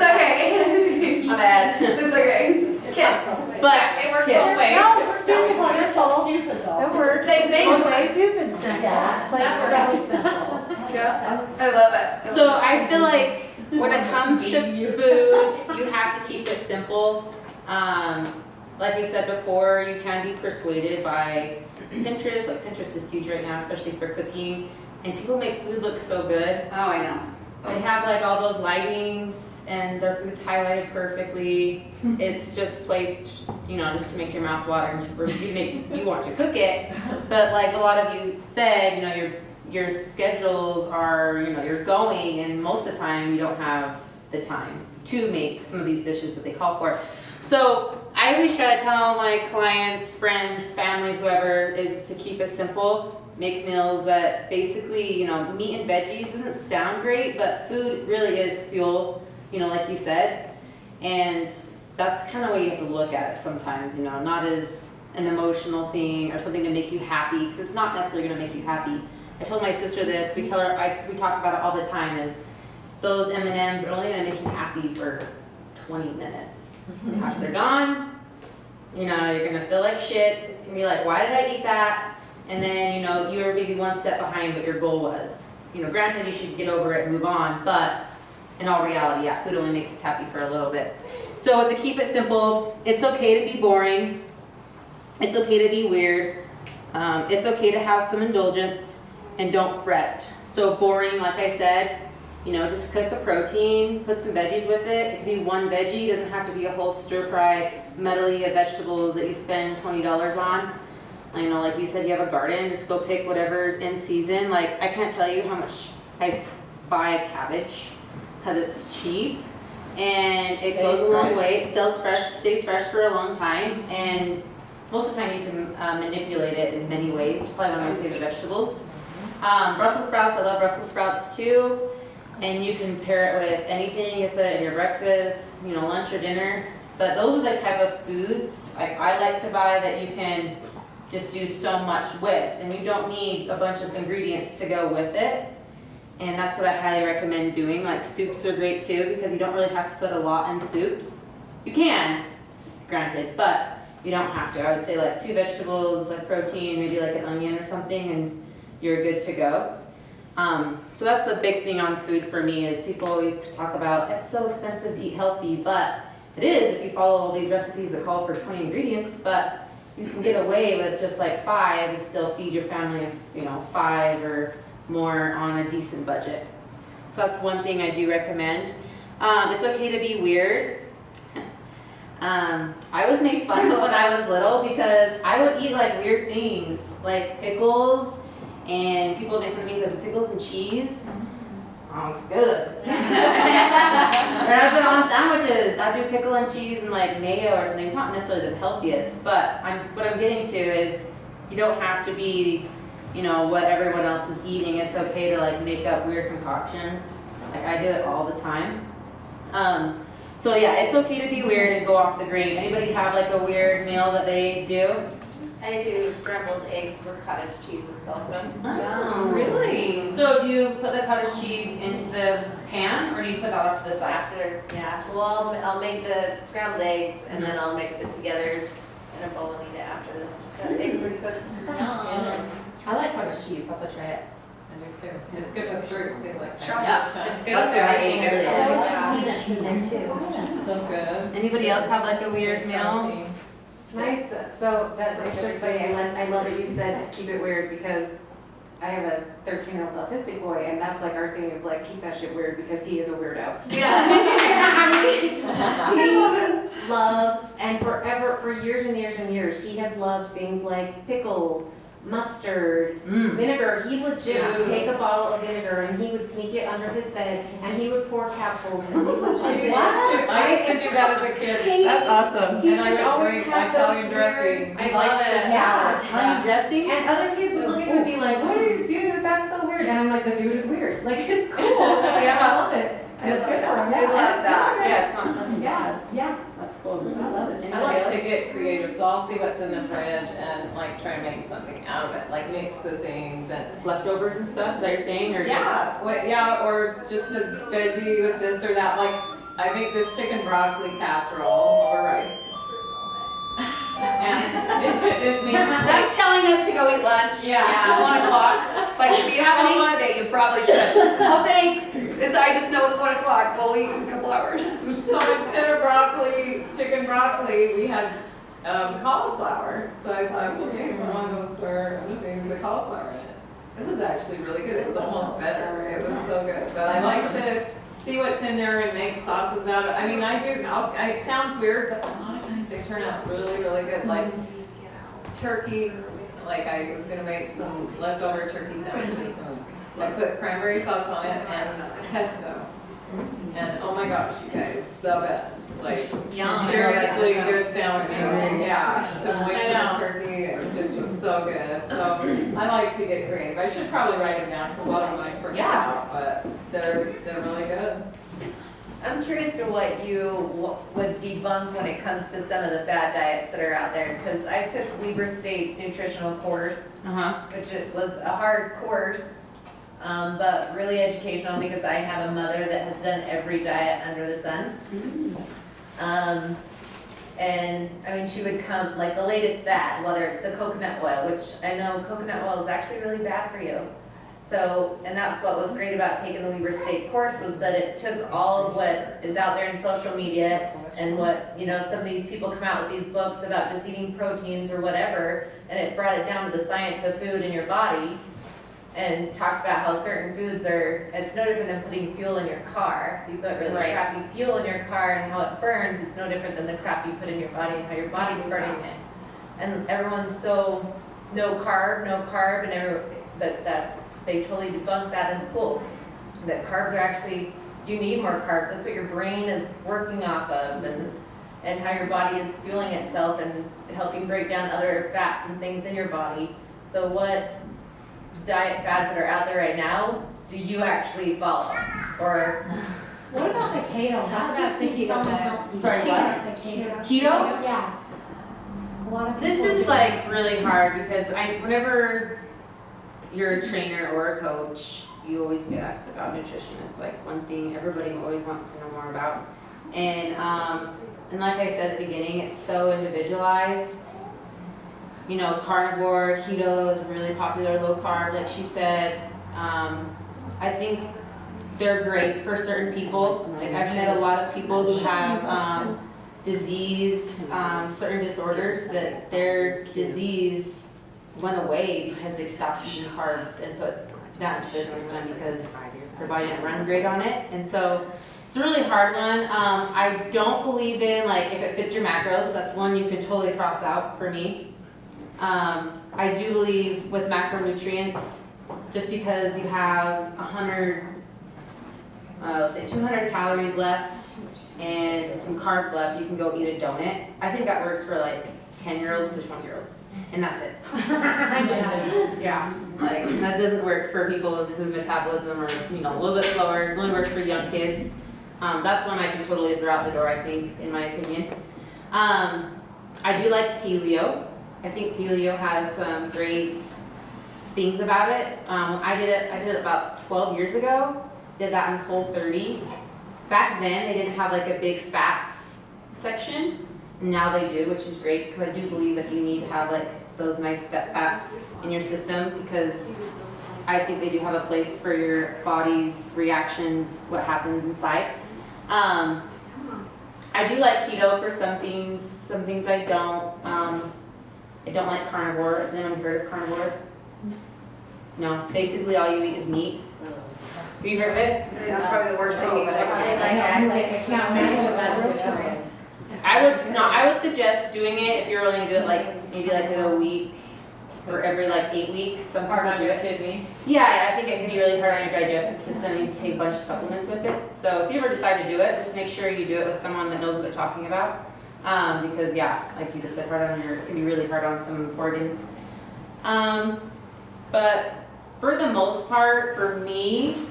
okay. My bad. It's okay. Kiss. But it works kiss. both ways. No, stupid simple. Stupid though. That works. Same thing. Stupid simple. Yeah, It's like that so works. simple. Yeah, I love it. So I feel like when it comes to food, you have to keep it simple. Like we said before, you can be persuaded by Pinterest. Like Pinterest is huge right now, especially for cooking. And people make food look so good. Oh, I know. They have like all those lightings and their food's highlighted perfectly. It's just placed, you know, just to make your mouth water and you want to cook it. But like a lot of you said, you know, your schedules are, you know, you're going, and most of the time you don't have the time to make some of these dishes that they call for. So I always try to tell my clients, friends, family, whoever, is to keep it simple. Make meals that basically, you know, meat and veggies doesn't sound great, but food really is fuel, you know, like you said. And that's kind of what you have to look at it sometimes, you know, not as an emotional thing or something to make you happy, because it's not necessarily going to make you happy. I told my sister this, we talk about it all the time, is those M&Ms are only going to make you happy for 20 minutes. After they're gone, you know, you're going to feel like shit, and be like, why did I eat that? And then, you know, you're maybe one step behind what your goal was. You know, granted, you should get over it and move on, but in all reality, yeah, food only makes us happy for a little bit. So to keep it simple, it's okay to be boring. It's okay to be weird. It's okay to have some indulgence, and don't fret. So boring, like I said, you know, just cook a protein, put some veggies with it. It could be one veggie, it doesn't have to be a whole stir-fry medley of vegetables that you spend $20 on. I know, like you said, you have a garden, just go pick whatever's in season. Like, I can't tell you how much I buy cabbage because it's cheap and it goes a long way. It stays fresh for a long time, and most of the time you can manipulate it in many ways. It's probably one of my favorite vegetables. Brussels sprouts, I love Brussels sprouts too. And you can pair it with anything. You put it in your breakfast, you know, lunch or dinner. But those are the type of foods I like to buy that you can just do so much with, and you don't need a bunch of ingredients to go with it. And that's what I highly recommend doing. Like soups are great too, because you don't really have to put a lot in soups. You can, granted, but you don't have to. I would say like 2 vegetables, like protein, maybe like an onion or something, and you're good to go. So that's the big thing on food for me, is people always talk about it's so expensive to eat healthy, but it is if you follow all these recipes that call for 20 ingredients, but you can get away with just like 5 and still feed your family of, you know, 5 or more on a decent budget. So that's one thing I do recommend. It's okay to be weird. I was made fun of when I was little because I would eat like weird things, like pickles, and people would make fun of me because pickles and cheese. Oh, it's good. And I put it on sandwiches. I do pickle and cheese and like mayo or something. It's not necessarily the healthiest, but what I'm getting to is you don't have to be, you know, what everyone else is eating. It's okay to like make up weird concoctions. Like I do it all the time. So yeah, it's okay to be weird and go off the grain. Anybody have like a weird meal that they do? I do scrambled eggs with cottage cheese and salsa. Oh, really? So do you put the cottage cheese into the pan, or do you put that off to the side? After, yeah. Well, I'll make the scrambled eggs and then I'll mix it together in a bowl and eat it after the eggs are cooked. I like cottage cheese. I'll have to try it. I do too. It's good with fruit too, like that. Yeah, It's good with everything. It really is. Peanuts in there too. So good. Anybody else have like a weird meal? Nice. So it's just funny. I love that you said keep it weird, because I have a 13-year-old autistic boy, and that's like our thing is like keep that shit weird because he is a weirdo. Yeah. He loves, and for years and years and years, he has loved things like pickles, mustard, vinegar. He legit would take a bottle of vinegar and he would sneak it under his bed and he would pour capsules and he would just I used to do that as a kid. That's awesome. He's And I just would always drink had Italian those dressing. weird- He I likes love this. it. Yeah. Italian dressing? And other kids would look at me and be like, what are you doing? That's so weird. And I'm like, the dude is weird. Like, it's cool. Like, I love it. And it's good for him. I love that. Yeah, it's not nothing. Yeah. That's cool. I love it. I like to get creative, so I'll see what's in the fridge and like try to make something out of it, like mix the things and. Leftovers and stuff, is that you're saying, or Yeah, yeah, or just a veggie with this or that, like, I make this chicken broccoli casserole over rice. And it means. That's telling us to go eat lunch. Yeah. It's 1 o'clock. It's like, if you haven't eaten today, you probably should. Oh, thanks. I just know it's 1 o'clock. We'll eat in a couple hours. So instead of broccoli, chicken broccoli, we had cauliflower. So I thought, we'll do one of those where I'm just using the cauliflower in it. It was actually really good. It was almost better. It was so good. But I like to see what's in there and make sauces out of it. I mean, I do, it sounds weird, but a lot of times they turn out really, really good. Like turkey, like I was gonna make some leftover turkey sandwiches and I put cranberry sauce on it and pesto. And oh my gosh, you guys, the best. Like seriously good sandwiches. Yeah, to moisten turkey, it just was so good. So I like to get creative. I should probably write them down because a lot of them I forget about, but they're really good. I'm curious to what you would debunk when it comes to some of the fad diets that are out there, because I took Weber State's nutritional course, which it was a hard course, but really educational because I have a mother that has done every diet under the sun. And I mean, she would come, like the latest fad, whether it's the coconut oil, which I know coconut oil is actually really bad for you. So, and that's what was great about taking the Weber State course, was that it took all of what is out there in social media and what, you know, some of these people come out with these books about just eating proteins or whatever, and it brought it down to the science of food in your body and talked about how certain foods are, it's no different than putting fuel in your car. If you put really crappy fuel in your car and how it burns, it's no different than the crap you put in your body and how your body's burning it. And everyone's so no carb, and but they totally debunked that in school. That carbs are actually, you need more carbs. That's what your brain is working off of, and how your body is fueling itself and helping break down other fats and things in your body. So what diet fads that are out there right now do you actually follow? Or What about the keto? Talk How about do the you see keto someone diet. healthy? Sorry, what? The keto. Keto? Yeah. A lot of This people is do. like really hard because whenever you're a trainer or a coach, you always get asked about nutrition. It's like one thing everybody always wants to know more about. And like I said at the beginning, it's so individualized. You know, carnivore, keto is really popular, low carb, like she said. I think they're great for certain people. Like I've met a lot of people who have disease, certain disorders, that their disease went away because they stopped eating carbs and put that into their system because their body didn't run great on it. And so it's a really hard one. I don't believe in, like, if it fits your macros, that's one you can totally cross out for me. I do believe with macronutrients, just because you have 200 calories left and some carbs left, you can go eat a donut. I think that works for like 10-year-olds to 20-year-olds, and that's it. Yeah, like that doesn't work for people whose metabolism are, you know, a little bit slower. It only works for young kids. That's one I can totally throw out the door, I think, in my opinion. I do like paleo. I think paleo has some great things about it. I did it about 12 years ago. Did that in Whole30. Back then, they didn't have like a big fats section. Now they do, which is great, because I do believe that you need to have like those nice fats in your system, because I think they do have a place for your body's reactions, what happens inside. I do like keto for some things I don't. I don't like carnivore. Has anyone heard of carnivore? No. Basically, all you eat is meat. Have you heard of it? I think that's probably the worst thing. but I can't imagine I would suggest doing it if you're only gonna do it like, maybe like in a week or every like 8 weeks. Some Hard people on do your it. kidneys. Yeah, I think it can be really hard on your digestive system and you take a bunch of supplements with it. So if you ever decide to do it, just make sure you do it with someone that knows what they're talking about. Because yeah, like you just said, it's gonna be really hard on some organs. But for the most part, for me,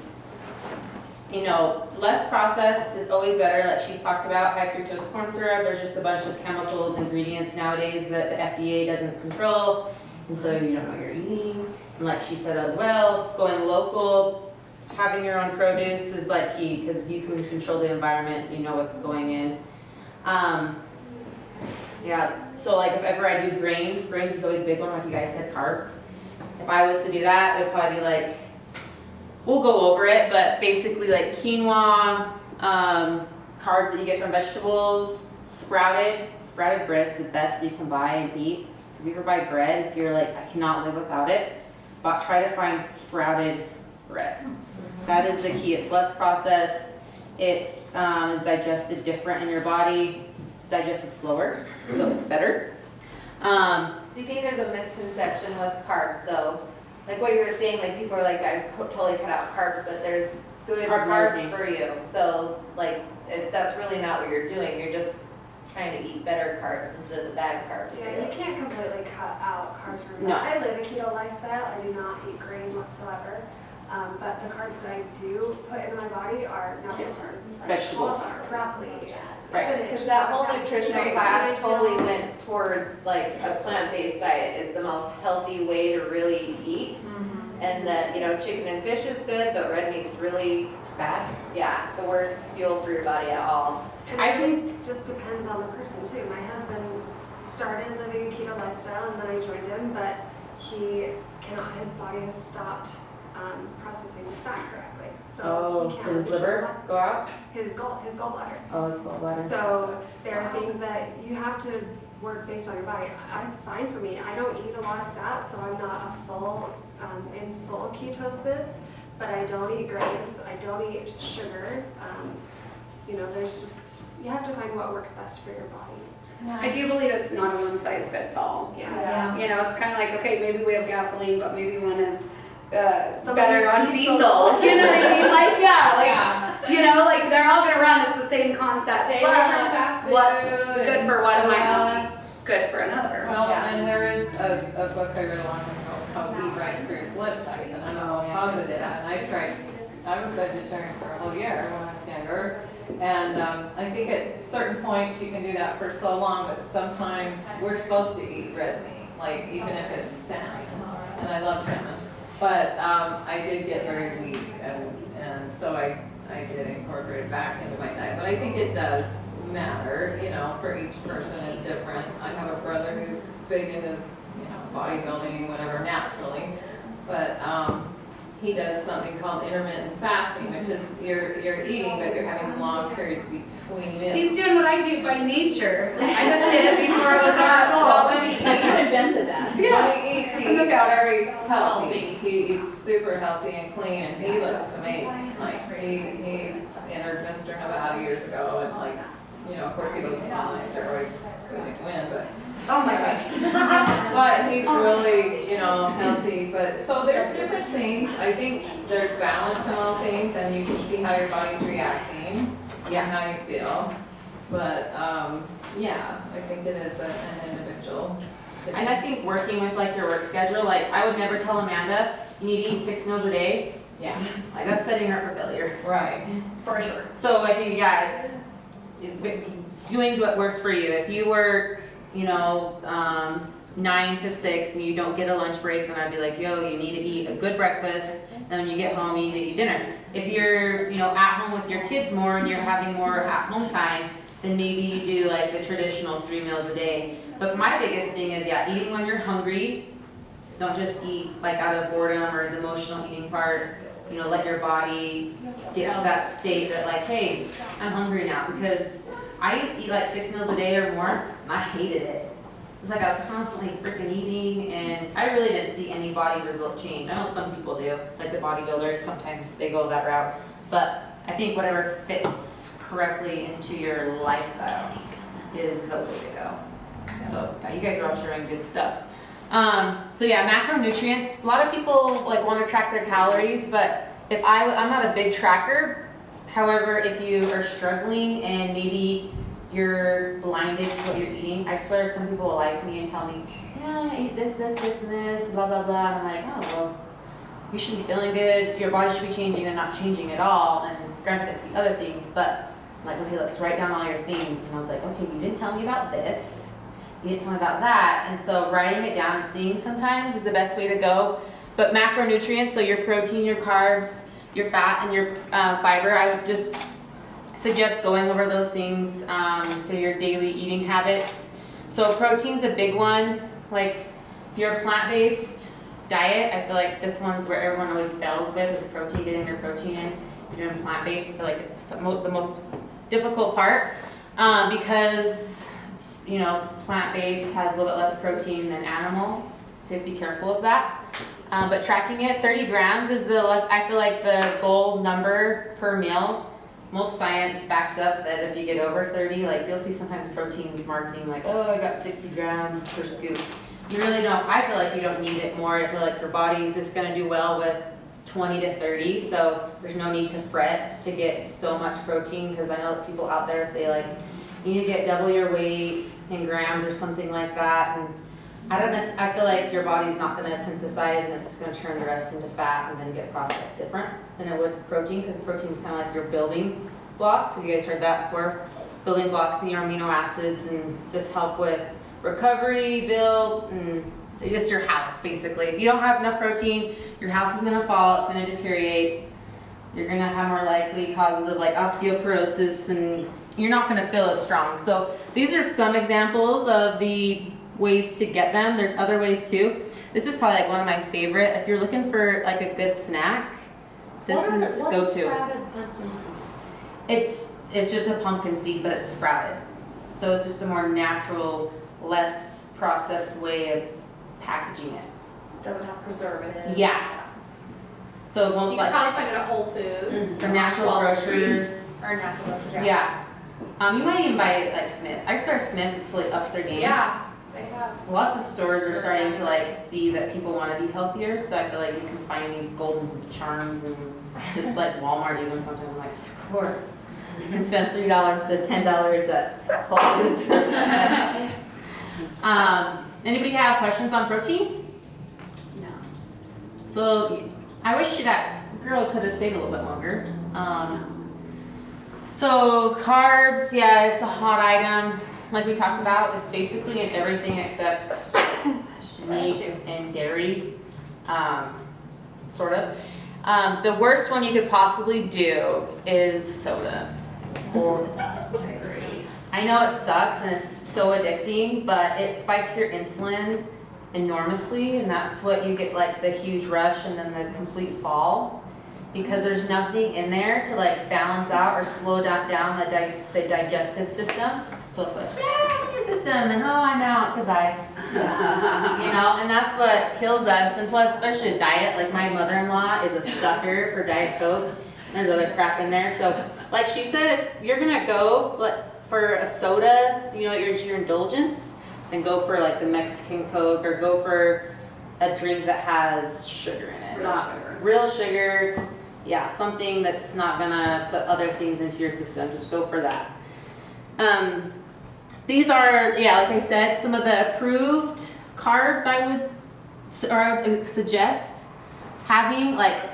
you know, less processed is always better. Like she's talked about high fructose corn syrup. There's just a bunch of chemicals, ingredients nowadays that the FDA doesn't control. And so you don't know what you're eating. And like she said as well, going local, having your own produce is like key because you can control the environment, you know what's going in. Yeah, so like if ever I do grains is always a big one, like you guys said, carbs. If I was to do that, it would probably be like, we'll go over it, but basically like quinoa, carbs that you get from vegetables, sprouted bread's the best you can buy and eat. So if you ever buy bread, if you're like, I cannot live without it, but try to find sprouted bread. That is the key. It's less processed. It is digested different in your body. It's digested slower, so it's better. Do you think there's a misconception with carbs though? Like what you were saying, like people are like, I've totally cut out carbs, but there's good carbs for you. So like, that's really not what you're doing. You're just trying to eat better carbs instead of the bad carbs. Yeah, you can't completely cut out carbs from your No. diet. I live a keto lifestyle. I do not eat grain whatsoever. But the carbs that I do put into my body are natural carbs. Vegetables. Broccoli, Right. spinach. Because that whole stuff like nutritional that. class I totally don't- went towards like a plant-based diet is the most healthy way to really eat. And that, you know, chicken and fish is good, but red meat's really Bad. yeah, the worst fuel for your body at all. And I think it just depends on the person too. My husband started living a keto lifestyle and then I joined him, but his body has stopped processing the fat correctly. So he can't did his control liver that. go out? His gallbladder. Oh, his gallbladder. So there are things that you have to work based on your body. It's fine for me. I don't eat a lot of fat, so I'm not in full ketosis, but I don't eat grains. I don't eat sugar. You know, you have to find what works best for your body. I do believe it's not a one size fits all. Yeah. You know, it's kind of like, okay, maybe we have gasoline, but maybe one is Some better is on diesel. diesel. You know what I mean? Like, you know, like they're all gonna run. It's the same concept, Stay away from but fast food what's good for one might soda. not be good for another. Well, and there is a book I read a long time ago called Eat Right for Your Blood Type, and I don't know how positive, and I was vegetarian for a whole year when I was younger, and I think at certain points you can do that for so long, but sometimes we're supposed to eat red meat, like even if it's salmon, and I love salmon, but I did get very weak, and so I did incorporate it back into my diet, but I think it does matter, you know, for each person is different. I have a brother who's big into, you know, bodybuilding, whatever, naturally, but he does something called intermittent fasting, which is you're eating, but you're having long periods between meals. He's doing what I do by nature. I just did it before it was our Well, goal. when he invented that. When he eats, he I'm the eats founder. very healthy. He eats super healthy and clean, and he looks amazing. Like he entered Mr. Nevada years ago, and like, you know, of course he wasn't on my steroids, so he didn't win, but. Oh my gosh. But he's really, you know, healthy, but, so there's different things. I think there's balance in all things, and you can see how your body's reacting, and how you feel. But, yeah, I think it is an individual. And I think working with like your work schedule, like I would never tell Amanda, you need to eat 6 meals a day. Yeah. Like that's setting her up for failure. Right. For sure. So I think, yeah, it's doing what works for you. If you work, you know, 9 to 6 and you don't get a lunch break, then I'd be like, yo, you need to eat a good breakfast. And when you get home, you need to eat dinner. If you're, you know, at home with your kids more and you're having more at home time, then maybe you do like the traditional 3 meals a day. But my biggest thing is, yeah, eating when you're hungry. Don't just eat like out of boredom or the emotional eating part. You know, let your body get to that state that like, hey, I'm hungry now. Because I used to eat like 6 meals a day or more, and I hated it. It's like I was constantly freaking eating, and I really didn't see any body result change. I know some people do, like the bodybuilders, sometimes they go that route. But I think whatever fits correctly into your lifestyle is the way to go. So yeah, you guys are all sharing good stuff. So yeah, macronutrients. A lot of people like want to track their calories, but I'm not a big tracker. However, if you are struggling and maybe you're blinded to what you're eating, I swear some people will lie to me and tell me, yeah, I eat this, and this, blah, blah, blah. And I'm like, oh, well, you should be feeling good. Your body should be changing and not changing at all. And granted, it could be other things, but I'm like, okay, let's write down all your things. And I was like, okay, you didn't tell me about this. You didn't tell me about that. And so writing it down and seeing sometimes is the best way to go. But macronutrients, so your protein, your carbs, your fat, and your fiber, I would just suggest going over those things through your daily eating habits. So protein's a big one. Like if you're a plant-based diet, I feel like this one's where everyone always fails with, is protein, getting their protein in. If you're doing plant-based, I feel like it's the most difficult part because it's, you know, plant-based has a little bit less protein than animal, so be careful of that. But tracking it, 30 grams is I feel like the goal number per meal. Most science backs up that if you get over 30, like you'll see sometimes protein marketing like, oh, I got 60 grams per scoop. You really don't, I feel like you don't need it more. I feel like your body's just gonna do well with 20 to 30, so there's no need to fret to get so much protein, because I know that people out there say like, you need to get double your weight in grams or something like that, and I feel like your body's not going to synthesize and it's going to turn the rest into fat and then get processed different than it would protein, because protein is kind of like your building blocks. Have you guys heard that before? Building blocks in your amino acids and just help with recovery, build, and it's your house basically. If you don't have enough protein, your house is going to fall, it's going to deteriorate. You're going to have more likely causes of like osteoporosis, and you're not going to feel as strong. So these are some examples of the ways to get them. There's other ways too. This is probably like one of my favorite. If you're looking for like a good snack, this is go-to. It's just a pumpkin seed, but it's sprouted. So it's just a more natural, less processed way of packaging it. Doesn't have preservatives. Yeah. So most You like can probably find it at Whole Foods. or natural grocers. Or natural grocers, Yeah. You might even buy it like Smith's. I swear Smith's is totally up their game. Yeah, they have. Lots of stores are starting to like see that people want to be healthier, so I feel like you can find these golden charms and just like Walmart even sometimes. I'm like, screw it. You can spend $3 to $10 at Whole Foods. Anybody have questions on protein? No. So I wish that girl could have stayed a little bit longer. So carbs, yeah, it's a hot item. Like we talked about, it's basically in everything except meat and dairy, sort of. The worst one you could possibly do is soda. I know it sucks and it's so addicting, but it spikes your insulin enormously, and that's what you get, like the huge rush and then the complete fall, because there's nothing in there to like balance out or slow down the digestive system. So it's like, yeah, in your system, and oh, I'm out, goodbye. You know, and that's what kills us. And plus, especially a diet, like my mother-in-law is a sucker for Diet Coke. There's other crap in there. So, like she said, if you're gonna go for a soda, you know, your indulgence, then go for like the Mexican Coke, or go for a drink that has sugar in it. Real sugar. Yeah, something that's not gonna put other things into your system. Just go for that. These are, yeah, like I said, some of the approved carbs I would suggest having, like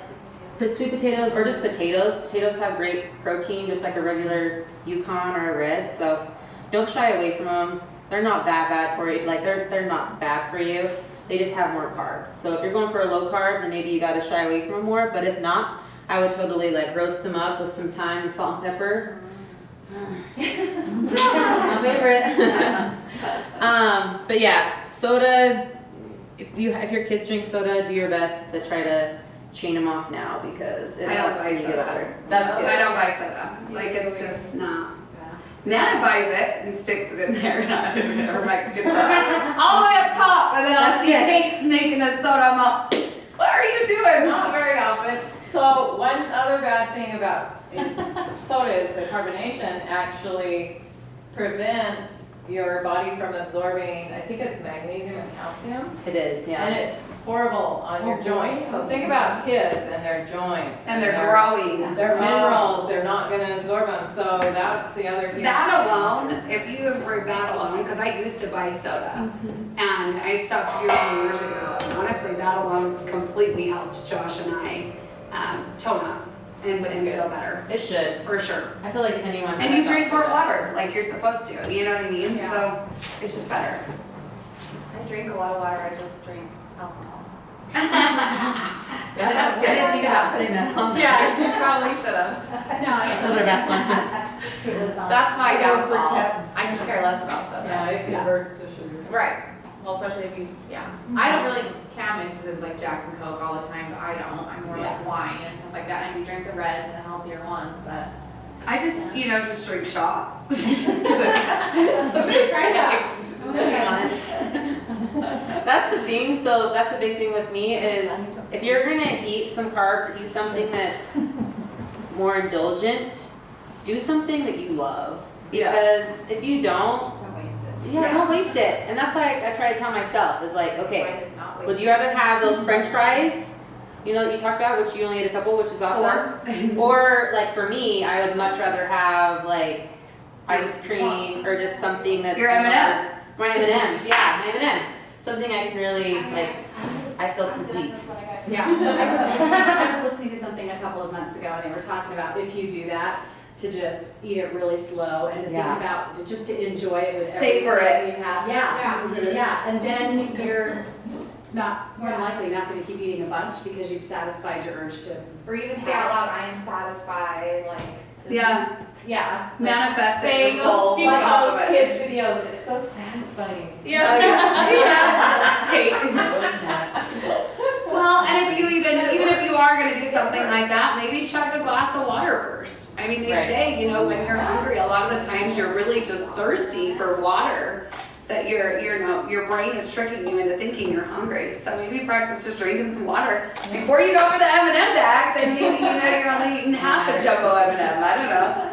sweet potatoes or just potatoes. Potatoes have great protein, just like a regular Yukon or a red. So don't shy away from them. They're not that bad for you. Like they're not bad for you. They just have more carbs. So if you're going for a low carb, then maybe you got to shy away from them more. But if not, I would totally like roast them up with some thyme and salt and pepper. My favorite. But yeah, soda. If your kids drink soda, do your best to try to chain them off now, because it I don't sucks buy when you get soda. older. That's good. I don't buy soda. Like it's just not. Nana buys it and sticks it in there, her Mexican soda, all the way up top, and then I'll see Kate snaking a soda. I'm all, what are you doing? Not very often. So one other bad thing about soda is the carbonation actually prevents your body from absorbing, I think it's magnesium and calcium. It is, yeah. And it's horrible on your joints. So think about kids and their joints. And they're growing. Their minerals, they're not gonna absorb them, so that's the other huge. That alone, if you improve that alone, because I used to buy soda, and I stopped a few years ago, and honestly, that alone completely helped Josh and I tone up and feel better. It should. For sure. I feel like if anyone. And you drink more water, like you're supposed to, you know what I mean? Yeah. So, it's just better. I drink a lot of water, I just drink alcohol. Yeah, I didn't think about putting that on there. Yeah, you probably should have. No, That's another bad one. That's my Go for downfall. caps. I can care less about soda. Yeah, it converts to sugar. Right. Well, especially if you, yeah. I don't really, Cam mixes like Jack and Coke all the time, but I don't. I'm more like wine and stuff like that. And I do drink the reds and the healthier ones, but. I just, just drink shots. Just kidding. Just try that. I'm gonna be honest. That's the thing, so that's a big thing with me is if you're gonna eat some carbs or eat something that's more indulgent, do something that you love. Because if you don't waste it. Yeah, don't waste it. And that's why I try to tell myself is like, okay, Wine is not would wasted. you rather have those French fries, that you talked about, which you only ate a couple, which is awesome? Or like for me, I would much rather have like ice cream or just something that's Your M&M. My M&Ms, yeah, my M&Ms. Something I can really I feel complete. Yeah, I was listening to something a couple of months ago, and they were talking about if you do that, to just eat it really slow and to think about, just to enjoy it with Savor everything it. you have. Yeah, and then you're not, more than likely not gonna keep eating a bunch because you've satisfied your urge to. Or even say out loud, I am satisfied, like. this Yeah. is- Yeah. Manifest it Saying in goals those on top of it. kids' videos, it's so satisfying. Yeah. Take. Well, and if you even if you are gonna do something like that, maybe chug a glass of water first. I mean, they say, when you're hungry, a lot of the times you're really just thirsty for water. That your brain is tricking you into thinking you're hungry. So maybe practice just drinking some water before you go for the M&M bag. Then maybe you're only eating half a jumbo M&M. I don't know.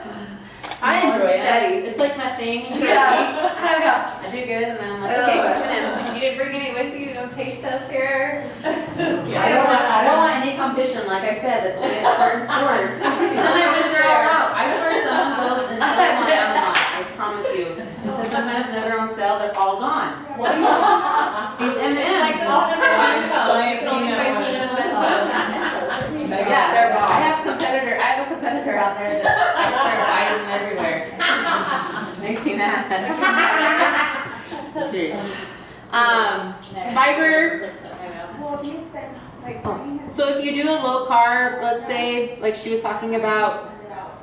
I enjoy it. Steady. It's like my thing. Yeah. I do good, and then I'm like, okay, M&Ms. You didn't bring any with you, no taste test here? I don't want any competition, like I said, it's only at certain stores. Sometimes they're all out. I swear someone goes and sells them on Amazon, I promise you. Because sometimes when they're on sale, they're all gone. These M&Ms. Like the cinnamon Mentos, you can only buy cinnamon Mentos. Yeah, they're wrong. I have a competitor out there that I start buying them everywhere. I've seen that. Serious. Fiber. So if you do a low carb, let's say, like she was talking about,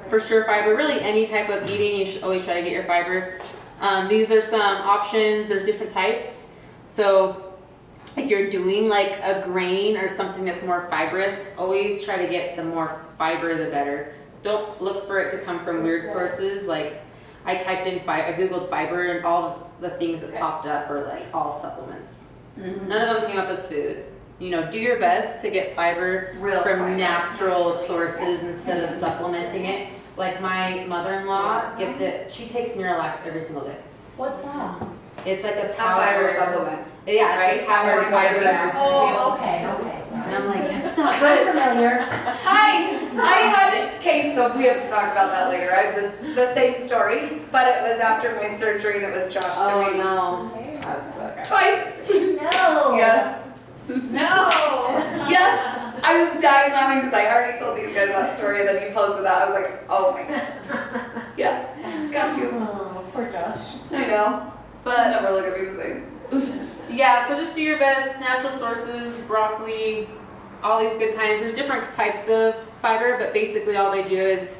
for sure fiber, really any type of eating, you should always try to get your fiber. These are some options, there's different types. So if you're doing like a grain or something that's more fibrous, always try to get the more fiber the better. Don't look for it to come from weird sources. Like I typed in I googled fiber and all of the things that popped up are like all supplements. None of them came up as food. Do your best to get fiber from natural sources instead of supplementing it. Like my mother-in-law gets it, she takes Miralax every single day. What's that? It's like a Fiber powder supplement. Yeah, it's a powdered fiber. Oh, okay. And I'm like, that's not I'm good. familiar. Okay, so we have to talk about that later. I have the same story, but it was after my surgery and it was Josh to me. No. Twice. No. Yes. No. Yes. I was dying laughing because I already told these guys that story and then he posted that. I was like, oh my God. Yeah. Got you. Oh, poor Josh. I know. But never look at me the same. Yeah, so just do your best. Natural sources, broccoli, all these good kinds. There's different types of fiber, but basically all they do is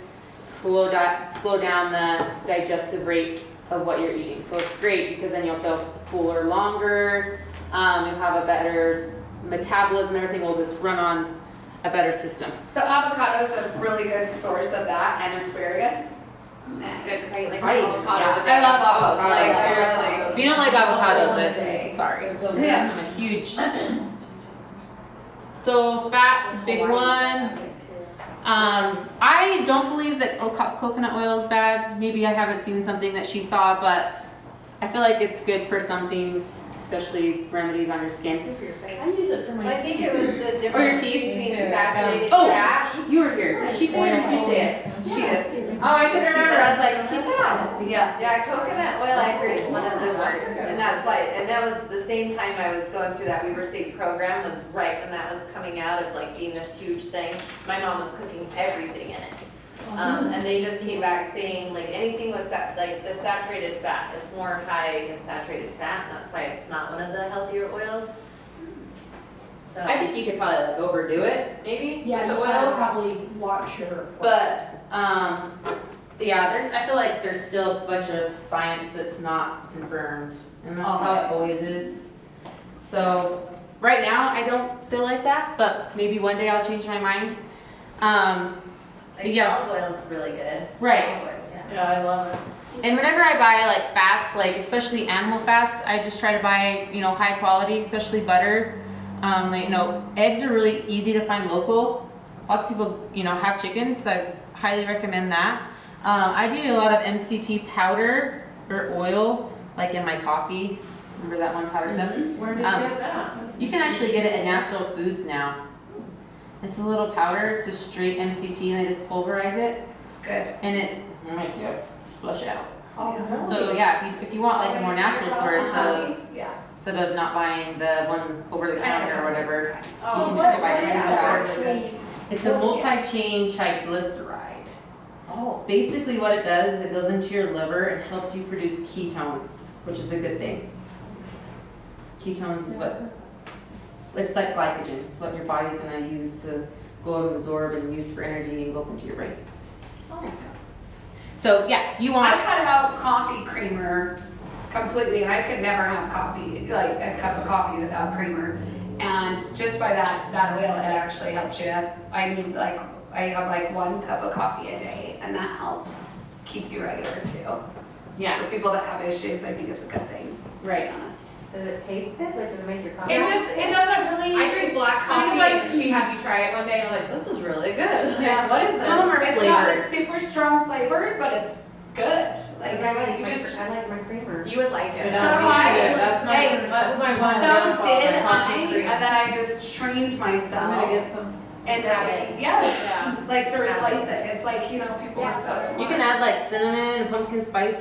slow down the digestive rate of what you're eating. So it's great because then you'll feel fuller longer. You'll have a better metabolism. Everything will just run on a better system. So avocado is a really good source of that, and asparagus. It's good, 'cause I eat like I eat avocado. I love avocados. Like, If seriously. you don't like avocados, Okay. then sorry. Yeah. I'm a huge. So fat's a big one. I don't believe that coconut oil is bad. Maybe I haven't seen something that she saw, but I feel like it's good for some things, especially remedies on your skin. I use it for my. I think it was the Or your difference teeth? between saturated Oh, fat. you were here. She said, you say it. She did. Oh, I couldn't remember, I was like, she's not. Yeah. Yeah, coconut oil, I heard is one of the worst, and that's why, and that was the same time I was going through that Weaver State program, was right when that was coming out of like being this huge thing. My mom was cooking everything in it. And they just came back saying like anything with that, like the saturated fat is more high in saturated fat, and that's why it's not one of the healthier oils. So. I think you could probably like overdo it, maybe. Yeah, with the I would oil. probably watch your. But yeah, I feel like there's still a bunch of science that's not confirmed, and that's how it always is. So right now, I don't feel like that, but maybe one day I'll change my mind. Like Yeah. olive oil is really good. Right. Yeah, I love it. And whenever I buy like fats, like especially animal fats, I just try to buy, high quality, especially butter. Eggs are really easy to find local. Lots of people, have chickens, so I highly recommend that. I do a lot of MCT powder or oil, like in my coffee. Remember that one powder stuff? Where did you get that? You can actually get it at Natural Foods now. It's a little powder, it's just straight MCT, and I just pulverize it. It's good. And it will make you flush out. Oh, really? So yeah, if you want like a more natural source of, Yeah. instead of not buying the one over the counter or whatever, Oh, you can what just go buy is it. that actually? It's a multi-chain triglyceride. Oh. Basically what it does is it goes into your liver and helps you produce ketones, which is a good thing. Ketones is it's like glycogen. It's what your body's gonna use to go and absorb and use for energy and go up into your brain. Oh. So yeah, you want. I cut out coffee creamer completely, and I could never have coffee, like a cup of coffee without creamer. And just by that oil, it actually helps you. I need I have like 1 cup of coffee a day, and that helps keep you regular too. Yeah. For people that have issues, I think it's a good thing. Right. To be honest. Does it taste good? Like, does it make your coffee? It doesn't really. I drink black kind of coffee, like- and she had me try it one day, and I was like, this is really good. Yeah. What is this? Some of them are It's not flavored. like super strong flavored, but it's good. Like you just. I like my creamer. You would like it. So Yeah, me I- too. That's my one So downfall, did my coffee I, cream. and then I just trained I'm gonna myself. get some. And yes, like to replace it. It's like, people with soda. You can add like cinnamon and pumpkin spice